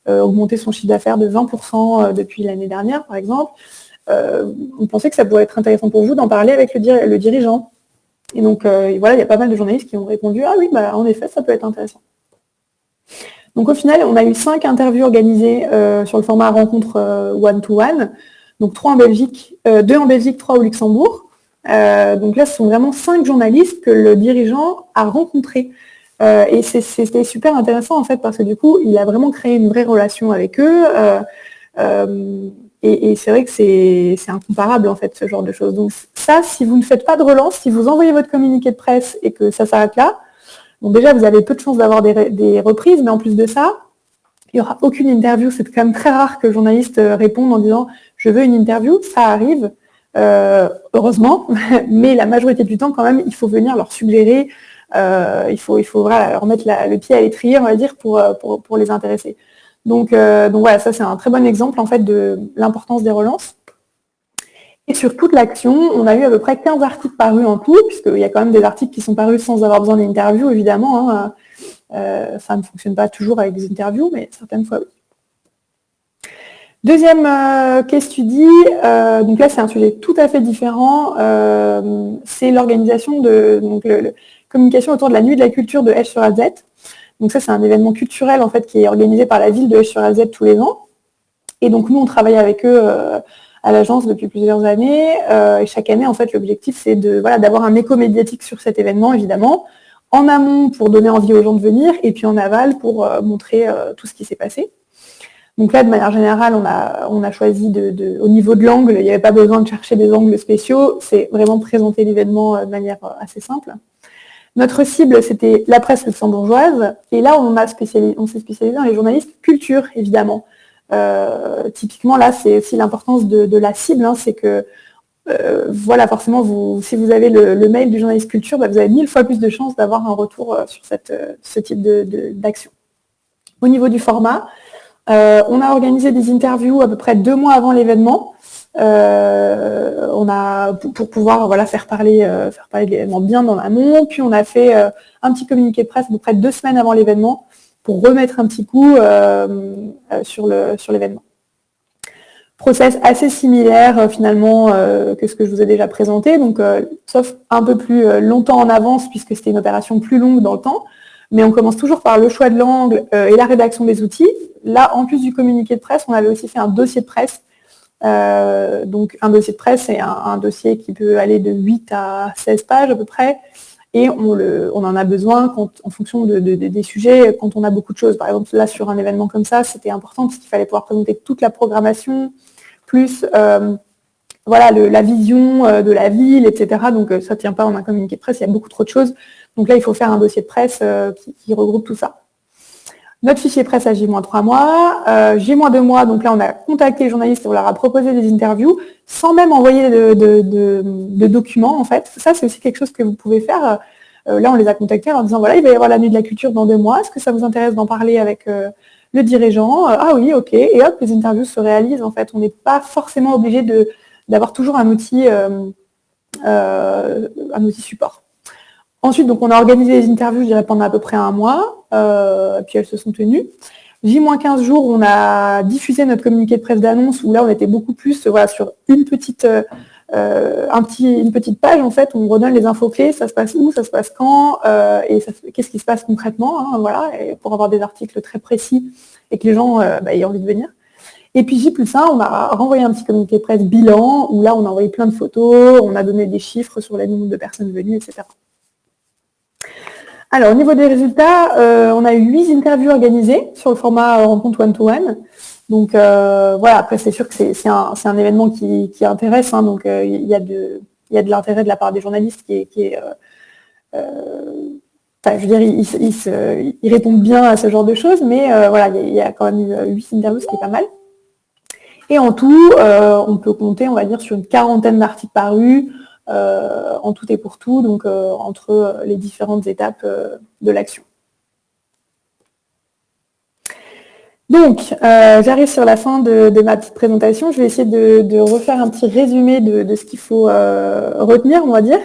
augmenté son chiffre d'affaires de 20% depuis l'année dernière, par exemple. On pensait que ça pourrait être intéressant pour vous d'en parler avec le dirigeant. Et donc, voilà, il y a pas mal de journalistes qui ont répondu « Ah oui, bah, en effet, ça peut être intéressant ». Donc, au final, on a eu 5 interviews organisées sur le format rencontre one-to-one. Donc, 2 en Belgique, 3 au Luxembourg. Donc là, ce sont vraiment 5 journalistes que le dirigeant a rencontrés. Et c'était super intéressant, en fait, parce que du coup, il a vraiment créé une vraie relation avec eux. Et c'est vrai que c'est incomparable, en fait, ce genre de choses. Donc ça, si vous ne faites pas de relance, si vous envoyez votre communiqué de presse et que ça s'arrête là, bon, déjà, vous avez peu de chances d'avoir des reprises, mais en plus de ça, il n'y aura aucune interview. C'est quand même très rare que le journaliste réponde en disant « je veux une interview ». Ça arrive, heureusement, mais la majorité du temps, quand même, il faut venir leur suggérer, il faut voilà, leur mettre le pied à l'étrier, on va dire, pour les intéresser. Donc voilà, ça c'est un très bon exemple en fait de l'importance des relances. Et sur toute l'action, on a eu à peu près 15 articles parus en tout, puisqu'il y a quand même des articles qui sont parus sans avoir besoin d'interview, évidemment. Hein. Ça ne fonctionne pas toujours avec des interviews, mais certaines fois oui. Deuxième case study, donc là c'est un sujet tout à fait différent, c'est l'organisation de communication autour de la nuit de la culture de Esch-sur-Alzette. Donc ça, c'est un événement culturel en fait qui est organisé par la ville de Esch-sur-Alzette tous les ans. Et donc nous, on travaille avec eux à l'agence depuis plusieurs années. Et chaque année, en fait, l'objectif, c'est d'avoir un écho médiatique sur cet événement, évidemment, en amont pour donner envie aux gens de venir, et puis en aval pour montrer tout ce qui s'est passé. Donc là, de manière générale, on a choisi au niveau de l'angle, il n'y avait pas besoin de chercher des angles spéciaux, c'est vraiment présenter l'événement de manière assez simple. Notre cible, c'était la presse luxembourgeoise, et là, on s'est spécialisé dans les journalistes culture, évidemment. Typiquement, là, c'est aussi l'importance de la cible, hein, c'est que, voilà, forcément, si vous avez le mail du journaliste culture, bah, vous avez 1000 fois plus de chances d'avoir un retour sur ce type d'action. Au niveau du format, on a organisé des interviews à peu près 2 mois avant l'événement, pour pouvoir voilà, faire parler de l'événement bien dans l'amont. Puis on a fait un petit communiqué de presse à peu près 2 semaines avant l'événement pour remettre un petit coup sur l'événement. Process assez similaire finalement que ce que je vous ai déjà présenté, donc sauf un peu plus longtemps en avance puisque c'était une opération plus longue dans le temps. Mais on commence toujours par le choix de l'angle et la rédaction des outils. Là, en plus du communiqué de presse, on avait aussi fait un dossier de presse. Donc un dossier de presse, c'est un dossier qui peut aller de 8 à 16 pages à peu près. Et on en a besoin en fonction des sujets, quand on a beaucoup de choses. Par exemple, là, sur un événement comme ça, c'était important parce qu'il fallait pouvoir présenter toute la programmation, plus voilà, la vision de la ville, etc. Donc ça ne tient pas en un communiqué de presse, il y a beaucoup trop de choses. Donc là, il faut faire un dossier de presse qui regroupe tout ça. Notre fichier presse à J-3 mois, J-2 mois, donc là, on a contacté les journalistes et on leur a proposé des interviews sans même envoyer de documents, en fait. Ça, c'est aussi quelque chose que vous pouvez faire. Là, on les a contactés en leur disant, voilà, il va y avoir la nuit de la culture dans 2 mois. Est-ce que ça vous intéresse d'en parler avec le dirigeant? Ah oui, ok. Et hop, les interviews se réalisent, en fait. On n'est pas forcément obligé d'avoir toujours un outil support. Ensuite, donc, on a organisé les interviews, je dirais, pendant à peu près 1 mois, puis elles se sont tenues. J-15 jours, on a diffusé notre communiqué de presse d'annonce, où là, on était beaucoup plus voilà, sur une petite page, en fait, où on redonne les infos clés, ça se passe où, ça se passe quand, et qu'est-ce qui se passe concrètement, hein, voilà, et pour avoir des articles très précis et que les gens aient envie de venir. Et puis J+1, on a renvoyé un petit communiqué de presse bilan, où là, on a envoyé plein de photos, on a donné des chiffres sur le nombre de personnes venues, etc. Alors, au niveau des résultats, on a eu 8 interviews organisées sur le format rencontre one-to-one. Donc, voilà, après, c'est sûr que c'est un événement qui intéresse, hein, donc il y a de l'intérêt de la part des journalistes qui est Enfin, je veux dire, ils répondent bien à ce genre de choses, mais voilà, il y a quand même eu 8 interviews, ce qui est pas mal. Et en tout, on peut compter, on va dire, sur une quarantaine d'articles parus, en tout et pour tout, donc entre les différentes étapes de l'action. Donc, j'arrive sur la fin de ma petite présentation. Je vais essayer de refaire un petit résumé de ce qu'il faut retenir, on va dire.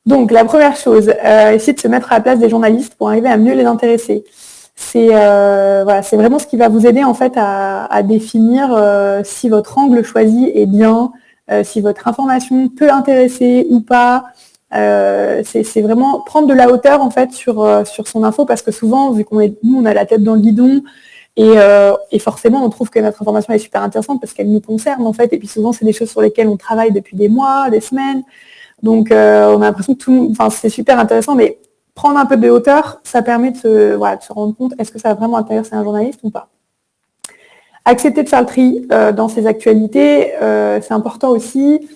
Donc, la première chose, essayer de se mettre à la place des journalistes pour arriver à mieux les intéresser. C'est voilà, c'est vraiment ce qui va vous aider en fait à définir si votre angle choisi est bien, si votre information peut intéresser ou pas. C'est vraiment prendre de la hauteur en fait sur son info, parce que souvent, vu nous on a la tête dans le guidon et forcément on trouve que notre information est super intéressante parce qu'elle nous concerne en fait, et puis souvent c'est des choses sur lesquelles on travaille depuis des mois, des semaines. Donc, on a l'impression que c'est super intéressant, mais prendre un peu de hauteur, ça permet de se rendre compte, est-ce que ça va vraiment intéresser un journaliste ou pas. Accepter de faire le tri dans ces actualités, c'est important aussi.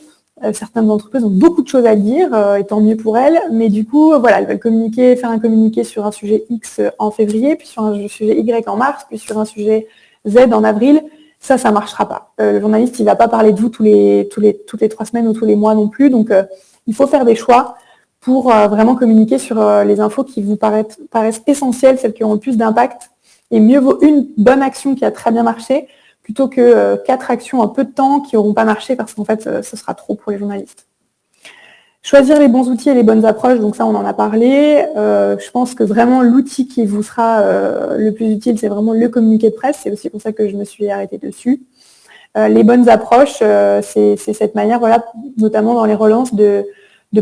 Certaines entreprises ont beaucoup de choses à dire, et tant mieux pour elles, mais du coup, voilà, elles veulent faire un communiqué sur un sujet X en février, puis sur un sujet Y en mars, puis sur un sujet Z en avril. Ça ne marchera pas. Le journaliste, il ne va pas parler de vous toutes les 3 semaines ou tous les mois non plus, donc il faut faire des choix pour vraiment communiquer sur les infos qui vous paraissent essentielles, celles qui auront le plus d'impact. Et mieux vaut une bonne action qui a très bien marché plutôt que 4 actions en peu de temps qui n'auront pas marché, parce qu'en fait, ce sera trop pour les journalistes. Choisir les bons outils et les bonnes approches, donc ça, on en a parlé. Je pense que vraiment, l'outil qui vous sera le plus utile, c'est vraiment le communiqué de presse. C'est aussi pour ça que je me suis arrêtée dessus. Les bonnes approches, c'est cette manière, voilà, notamment dans les relances, de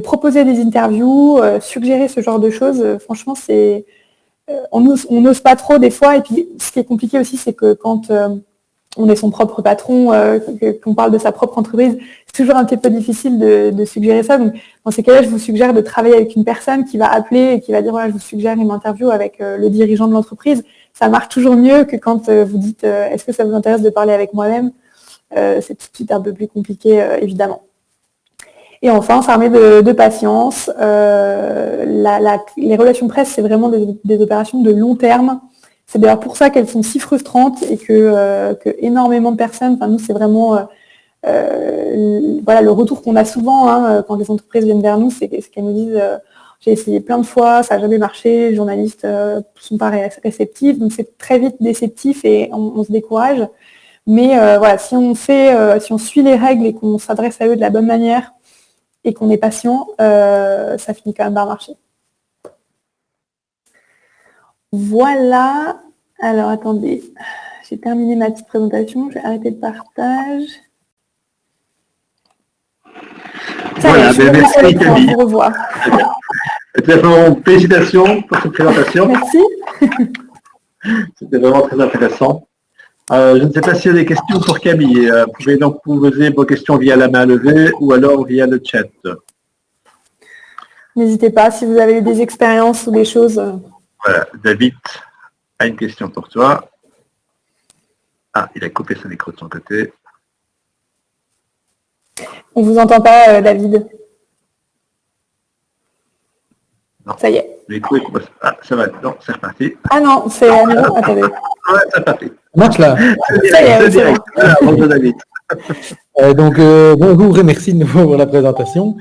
proposer des interviews, suggérer ce genre de choses. Franchement, on n'ose pas trop des fois. Et puis, ce qui est compliqué aussi, c'est que quand on est son propre patron, qu'on parle de sa propre entreprise, c'est toujours un petit peu difficile de suggérer ça. Donc, dans ces cas-là, je vous suggère de travailler avec une personne qui va appeler et qui va dire, voilà, je vous suggère une interview avec le dirigeant de l'entreprise. Ça marche toujours mieux que quand vous dites, est-ce que ça vous intéresse de parler avec moi-même? C'est tout de suite un peu plus compliqué, évidemment. Et enfin, s'armer de patience. Les relations presse, c'est vraiment des opérations de long terme. C'est d'ailleurs pour ça qu'elles sont si frustrantes et que énormément de personnes, enfin nous, c'est vraiment voilà, le retour qu'on a souvent quand les entreprises viennent vers nous, c'est qu'elles nous disent j'ai essayé plein de fois, ça n'a jamais marché, les journalistes ne sont pas réceptifs, donc c'est très vite déceptif et on se décourage. Mais voilà, si on suit les règles et qu'on s'adresse à eux de la bonne manière et qu'on est patient, ça finit quand même par marcher. Voilà. Alors, attendez. J'ai terminé ma petite présentation. Je vais arrêter le partage. Voilà, merci Camille. Au revoir. Félicitations pour cette présentation. Merci. C'était vraiment très intéressant. Je ne sais pas s'il y a des questions pour Camille. Vous pouvez donc poser vos questions via la main levée ou alors via le chat. N'hésitez pas, si vous avez eu des expériences ou des choses. Voilà, David a une question pour toi. Ah, il a coupé son micro de son côté. On ne vous entend pas, David. Non. Ça y est. Ah, ça va. Non, c'est reparti. Ah non, c'est à nouveau. Attendez. Ouais, c'est reparti. Marche là. Ça y est, c'est direct. bon. Bonjour David. Bonjour et merci de nouveau pour la présentation.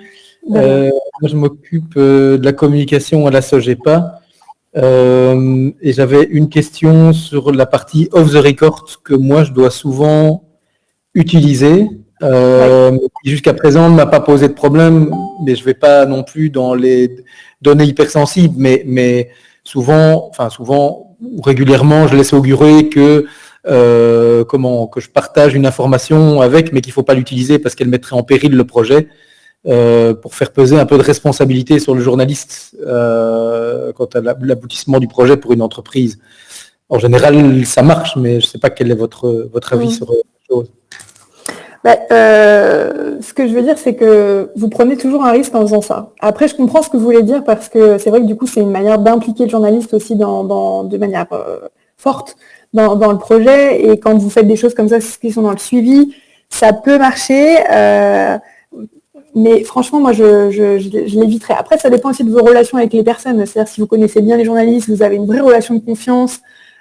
Moi, je m'occupe de la communication à la SOGEPA et j'avais une question sur la partie off the record que moi je dois souvent utiliser. Qui jusqu'à présent ne m'a pas posé de problème, mais je ne vais pas non plus dans les données hypersensibles, mais souvent ou régulièrement, je laisse augurer que je partage une information avec, mais qu'il ne faut pas l'utiliser parce qu'elle mettrait en péril le projet, pour faire peser un peu de responsabilité sur le journaliste quant à l'aboutissement du projet pour une entreprise. En général, ça marche, mais je ne sais pas quel est votre avis sur la chose. Ce que je veux dire, c'est que vous prenez toujours un risque en faisant ça. Après, je comprends ce que vous voulez dire, parce que c'est vrai que du coup, c'est une manière d'impliquer le journaliste aussi de manière forte dans le projet. Et quand vous faites des choses comme ça qui sont dans le suivi, ça peut marcher. Mais franchement, moi, je l'éviterai. Après, ça dépend aussi de vos relations avec les personnes. C'est-à-dire, si vous connaissez bien les journalistes, vous avez une vraie relation de confiance.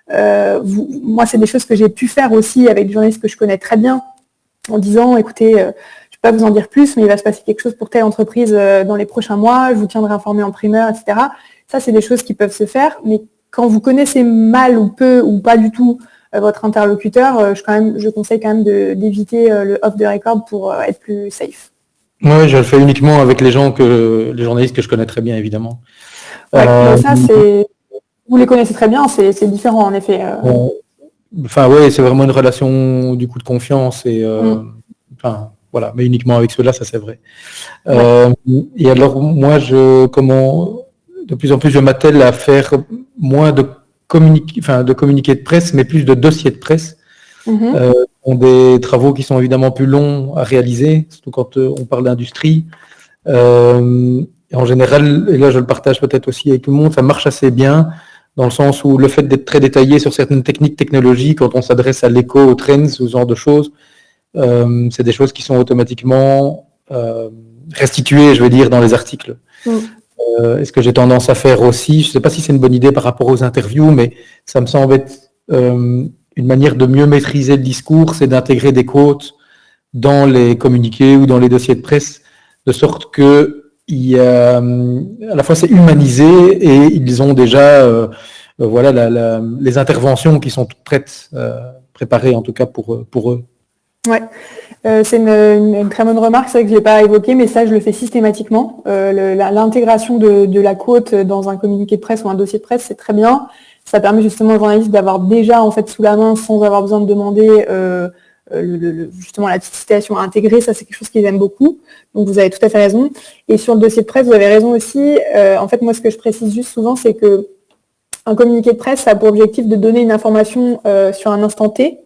Moi, c'est des choses que j'ai pu faire aussi avec des journalistes que je connais très bien, en disant, écoutez, je ne vais pas vous en dire plus, mais il va se passer quelque chose pour telle entreprise dans les prochains mois, je vous tiendrai informé en primeur, etc. Ça, c'est des choses qui peuvent se faire. Mais quand vous connaissez mal ou peu ou pas du tout votre interlocuteur, je conseille quand même d'éviter le off the record pour être plus safe. Oui, je le fais uniquement avec les journalistes que je connais très bien, évidemment. Ouais, ça, vous les connaissez très bien, c'est différent, en effet. Enfin, oui, c'est vraiment une relation, du coup, de confiance. Enfin, voilà, mais uniquement avec ceux-là, ça, c'est vrai. Et alors, moi, de plus en plus, je m'attelle à faire moins de communiqués de presse, mais plus de dossiers de presse. Ont des travaux qui sont évidemment plus longs à réaliser, surtout quand on parle d'industrie. En général, et là je le partage peut-être aussi avec tout le monde, ça marche assez bien, dans le sens où le fait d'être très détaillé sur certaines techniques, technologies, quand on s'adresse à l'éco, aux trends, ce genre de choses, c'est des choses qui sont automatiquement restituées, je veux dire, dans les articles. Et ce que j'ai tendance à faire aussi, je ne sais pas si c'est une bonne idée par rapport aux interviews, mais ça me semble être une manière de mieux maîtriser le discours, c'est d'intégrer des quotes dans les communiqués ou dans les dossiers de presse, de sorte que à la fois c'est humanisé et ils ont déjà les interventions qui sont toutes prêtes, préparées en tout cas pour eux. Ouais, c'est une très bonne remarque, c'est vrai que je ne l'ai pas évoqué, mais ça je le fais systématiquement. L'intégration de la quote dans un communiqué de presse ou un dossier de presse, c'est très bien. Ça permet justement aux journalistes d'avoir déjà en fait sous la main sans avoir besoin de demander justement la petite citation à intégrer. Ça, c'est quelque chose qu'ils aiment beaucoup. Donc, vous avez tout à fait raison. Et sur le dossier de presse, vous avez raison aussi. En fait, moi, ce que je précise juste souvent, c'est que un communiqué de presse, ça a pour objectif de donner une information sur un instant T.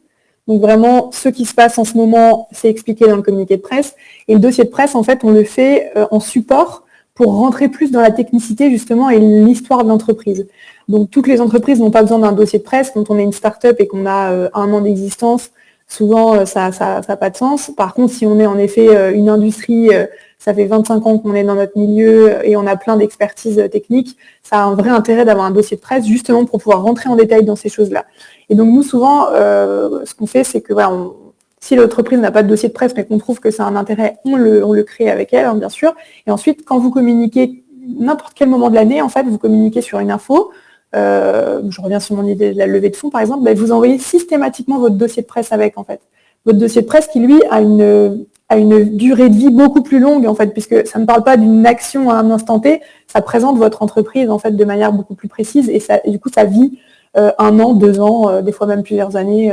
Donc, vraiment, ce qui se passe en ce moment, c'est expliqué dans le communiqué de presse. Et le dossier de presse, en fait, on le fait en support pour rentrer plus dans la technicité, justement, et l'histoire de l'entreprise. Donc, toutes les entreprises n'ont pas besoin d'un dossier de presse. Quand on est une start-up et qu'on a 1 an d'existence, souvent, ça n'a pas de sens. Par contre, si on est en effet une industrie, ça fait 25 ans qu'on est dans notre milieu et on a plein d'expertise technique, ça a un vrai intérêt d'avoir un dossier de presse justement pour pouvoir rentrer en détail dans ces choses-là. Et donc, nous, souvent, ce qu'on fait, c'est que voilà, si l'entreprise n'a pas de dossier de presse, mais qu'on trouve que c'est un intérêt, on le crée avec elle, hein, bien sûr. Et ensuite, quand vous communiquez, n'importe quel moment de l'année, en fait, vous communiquez sur une info, je reviens sur mon idée de la levée de fonds, par exemple, vous envoyez systématiquement votre dossier de presse avec, en fait. Votre dossier de presse qui, lui, a une durée de vie beaucoup plus longue, en fait, puisque ça ne parle pas d'une action à un instant T, ça présente votre entreprise, en fait, de manière beaucoup plus précise, et du coup, ça vit 1 an, 2 ans, des fois même plusieurs années,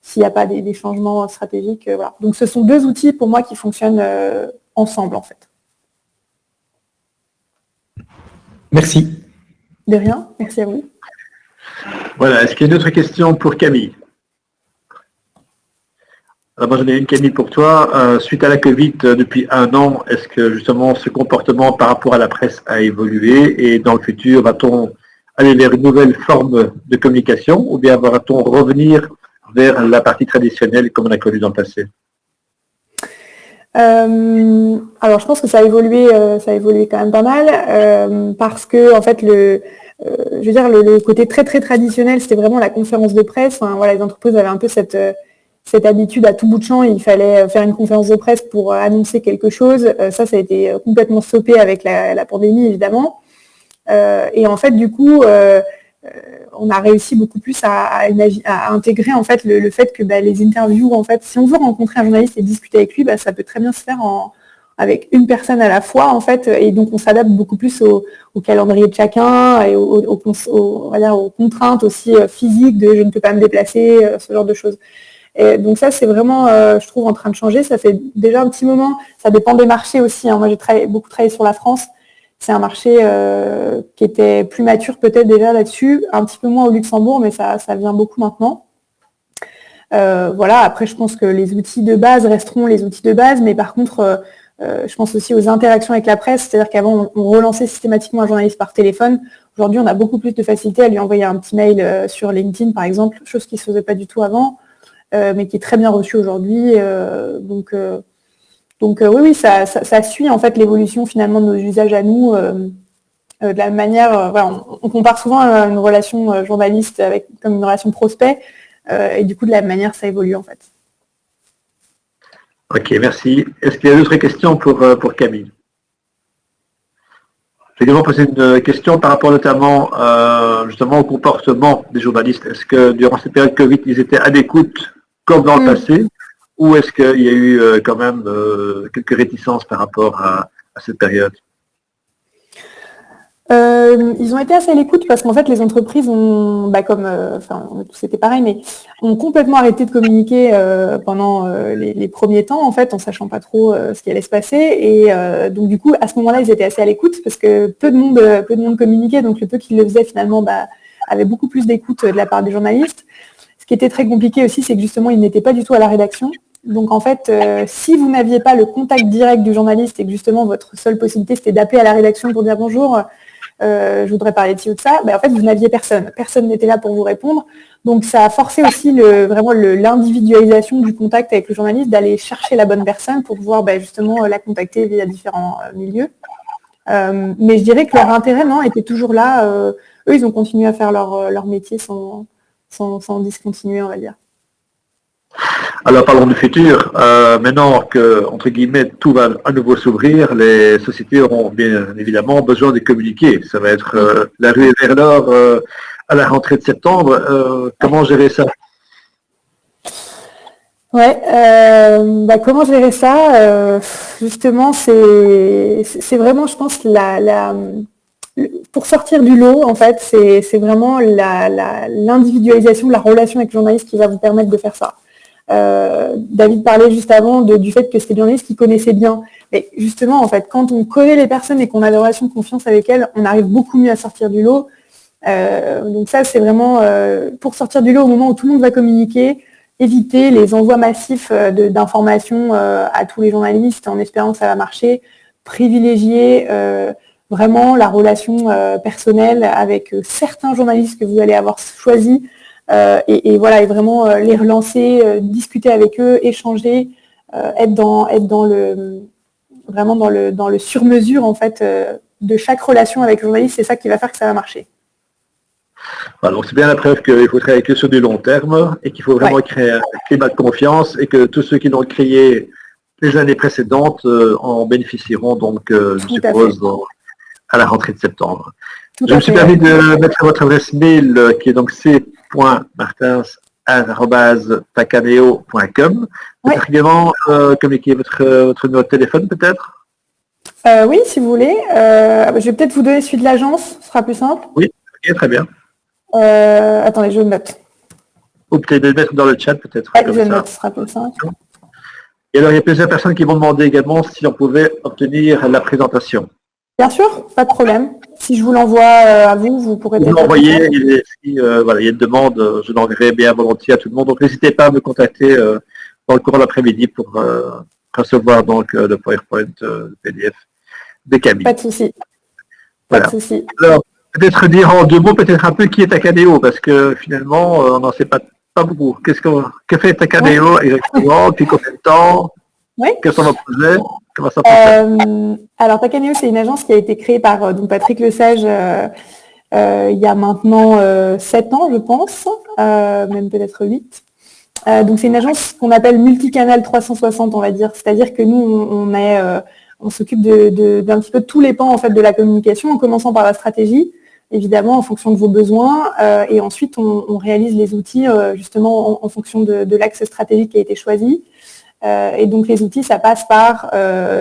s'il n'y a pas des changements stratégiques. Voilà. Donc, ce sont 2 outils, pour moi, qui fonctionnent ensemble, en fait. Merci. De rien, merci à vous. Voilà, est-ce qu'il y a une autre question pour Camille? Alors, moi, j'en ai une, Camille, pour toi. Suite à la Covid, depuis 1 an, est-ce que justement ce comportement par rapport à la presse a évolué et dans le futur, va-t-on aller vers une nouvelle forme de communication ou bien va-t-on revenir vers la partie traditionnelle comme on a connu dans le passé? Alors, je pense que ça a évolué quand même pas mal parce que en fait je veux dire le côté très très traditionnel, c'était vraiment la conférence de presse. Enfin, voilà, les entreprises avaient un peu cette habitude à tout bout de champ. Il fallait faire une conférence de presse pour annoncer quelque chose. Ça a été complètement stoppé avec la pandémie, évidemment. Et en fait, du coup, on a réussi beaucoup plus à intégrer en fait le fait que les interviews, en fait, si on veut rencontrer un journaliste et discuter avec lui, ça peut très bien se faire avec une personne à la fois, en fait, et donc on s'adapte beaucoup plus au calendrier de chacun et aux contraintes aussi physiques de je ne peux pas me déplacer, ce genre de choses. Et donc ça, c'est vraiment, je trouve, en train de changer. Ça fait déjà un petit moment. Ça dépend des marchés aussi, hein. Moi, j'ai beaucoup travaillé sur la France. C'est un marché qui était plus mature peut-être déjà là-dessus, un petit peu moins au Luxembourg, mais ça vient beaucoup maintenant. Voilà, après, je pense que les outils de base resteront les outils de base, mais par contre, je pense aussi aux interactions avec la presse, c'est-à-dire qu'avant, on relançait systématiquement un journaliste par téléphone. Aujourd'hui, on a beaucoup plus de facilité à lui envoyer un petit mail sur LinkedIn, par exemple, chose qui ne se faisait pas du tout avant, mais qui est très bien reçue aujourd'hui. Donc, Donc oui, ça suit en fait l'évolution finalement de nos usages à nous. De la même manière, voilà, on compare souvent une relation journaliste comme une relation prospect, et du coup de la même manière ça évolue en fait. Ok, merci. Est-ce qu'il y a d'autres questions pour Camille? Je vais également poser une question par rapport notamment justement au comportement des journalistes. Est-ce que durant cette période Covid, ils étaient à l'écoute comme dans le passé, ou est-ce qu'il y a eu quand même quelques réticences par rapport à cette période? Ils ont été assez à l'écoute parce qu'en fait les entreprises ont, c'était pareil, mais ont complètement arrêté de communiquer pendant les premiers temps en fait, en sachant pas trop ce qui allait se passer. Et donc du coup à ce moment-là ils étaient assez à l'écoute parce que peu de monde communiquait, donc le peu qu'ils le faisaient finalement avait beaucoup plus d'écoute de la part des journalistes. Ce qui était très compliqué aussi, c'est que justement ils n'étaient pas du tout à la rédaction. Donc en fait, si vous n'aviez pas le contact direct du journaliste et que justement votre seule possibilité c'était d'appeler à la rédaction pour dire bonjour, je voudrais parler de ci ou de ça, en fait vous n'aviez personne. Personne n'était là pour vous répondre. Donc ça a forcé aussi vraiment l'individualisation du contact avec le journaliste, d'aller chercher la bonne personne pour pouvoir justement la contacter via différents milieux. Mais je dirais que leur intérêt était toujours là. Eux, ils ont continué à faire leur métier sans discontinuer, on va dire. Alors parlons du futur. Maintenant que, entre guillemets, tout va à nouveau s'ouvrir, les sociétés auront bien évidemment besoin de communiquer. Ça va être la ruée vers l'or à la rentrée de septembre. Comment gérer ça? Ouais, comment gérer ça? Justement, c'est vraiment, je pense, pour sortir du lot, en fait, c'est vraiment l'individualisation de la relation avec le journaliste qui va vous permettre de faire ça. David parlait juste avant du fait que c'était des journalistes qui connaissaient bien. Mais justement, en fait, quand on connaît les personnes et qu'on a des relations de confiance avec elles, on arrive beaucoup mieux à sortir du lot. Donc ça, c'est vraiment pour sortir du lot au moment où tout le monde va communiquer, éviter les envois massifs d'informations à tous les journalistes en espérant que ça va marcher, privilégier vraiment la relation personnelle avec certains journalistes que vous allez avoir choisis. Et voilà, et vraiment les relancer, discuter avec eux, échanger, être dans le sur-mesure en fait de chaque relation avec le journaliste, c'est ça qui va faire que ça va marcher. Voilà, donc c'est bien la preuve qu'il faut travailler que sur du long terme et qu'il faut vraiment créer un climat de confiance et que tous ceux qui l'ont créé les années précédentes en bénéficieront donc, je suppose, à la rentrée de septembre. Je me suis permis de mettre votre adresse mail qui est donc c.martins@tacaneo.com. Peut-être également communiquer votre numéro de téléphone peut-être? Oui, si vous voulez. Je vais peut-être vous donner celui de l'agence, ce sera plus simple. Oui, okay, très bien. Attendez, je le note. Ou peut-être le mettre dans le chat peut-être. Je le note, ce sera plus simple. Et alors il y a plusieurs personnes qui m'ont demandé également si on pouvait obtenir la présentation. Bien sûr, pas de problème. Si je vous l'envoie à vous, vous pourrez... Vous l'envoyez, il y a une demande, je l'enverrai bien volontiers à tout le monde. Donc n'hésitez pas à me contacter dans le cours de l'après-midi pour recevoir donc le PowerPoint, le PDF de Camille. Pas de souci. Voilà. Pas de souci. Alors, peut-être dire en deux mots, peut-être un peu qui est Tacaneo, parce que finalement, on n'en sait pas beaucoup. Que fait Tacaneo exactement? Depuis combien de temps? Quels sont vos projets? Comment ça fonctionne? Alors, Tacaneo, c'est une agence qui a été créée par Patrick Lesage il y a maintenant 7 ans, je pense, même peut-être 8. Donc, c'est une agence qu'on appelle multicanal 360, on va dire. C'est-à-dire que nous, on s'occupe d'un petit peu de tous les pans en fait, de la communication, en commençant par la stratégie, évidemment, en fonction de vos besoins. Et ensuite, on réalise les outils justement en fonction de l'axe stratégique qui a été choisi. Et donc les outils, ça passe par,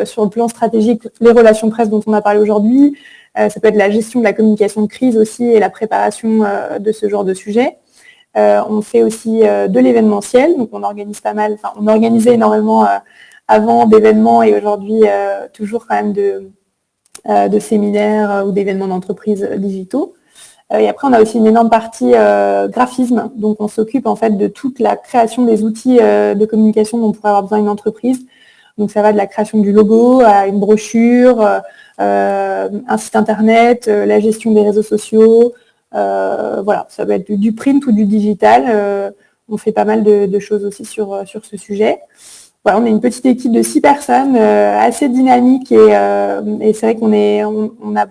sur le plan stratégique, les relations presse dont on a parlé aujourd'hui. Ça peut être la gestion de la communication de crise aussi et la préparation de ce genre de sujet. On fait aussi de l'événementiel, donc on organise pas mal, on organisait énormément avant d'événements et aujourd'hui toujours quand même de séminaires ou d'événements d'entreprise digitaux. Et après, on a aussi une énorme partie graphisme. Donc, on s'occupe en fait de toute la création des outils de communication dont pourrait avoir besoin une entreprise. Donc, ça va de la création du logo à une brochure, un site internet, la gestion des réseaux sociaux. Voilà, ça va être du print ou du digital. On fait pas mal de choses aussi sur ce sujet. voilà, on est une petite équipe de 6 personnes, assez dynamique et c'est vrai on a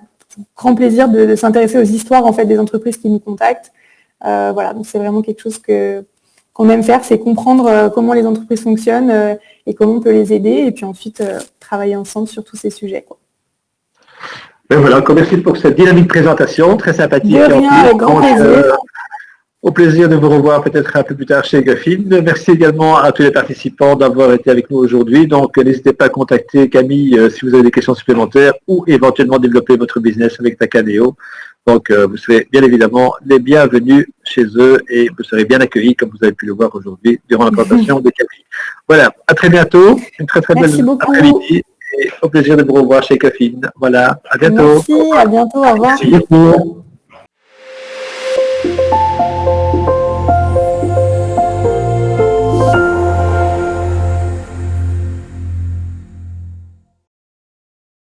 grand plaisir de s'intéresser aux histoires en fait des entreprises qui nous contactent. Voilà, donc c'est vraiment quelque chose qu'on aime faire, c'est comprendre comment les entreprises fonctionnent et comment on peut les aider, et puis ensuite travailler ensemble sur tous ces sujets, quoi. Ben voilà, encore merci pour cette dynamique présentation, très sympathique. De rien, avec grand plaisir. Au plaisir de vous revoir peut-être un peu plus tard chez Guffin. Merci également à tous les participants d'avoir été avec nous aujourd'hui. Donc, n'hésitez pas à contacter Camille si vous avez des questions supplémentaires ou éventuellement développer votre business avec Takaneo. Donc, vous serez bien évidemment les bienvenus chez eux et vous serez bien accueillis comme vous avez pu le voir aujourd'hui durant la présentation de Camille. Voilà, à très bientôt. Une très belle après-midi et au plaisir de vous revoir chez Guffin. Voilà, à bientôt. Merci, à bientôt, au revoir. Merci beaucoup.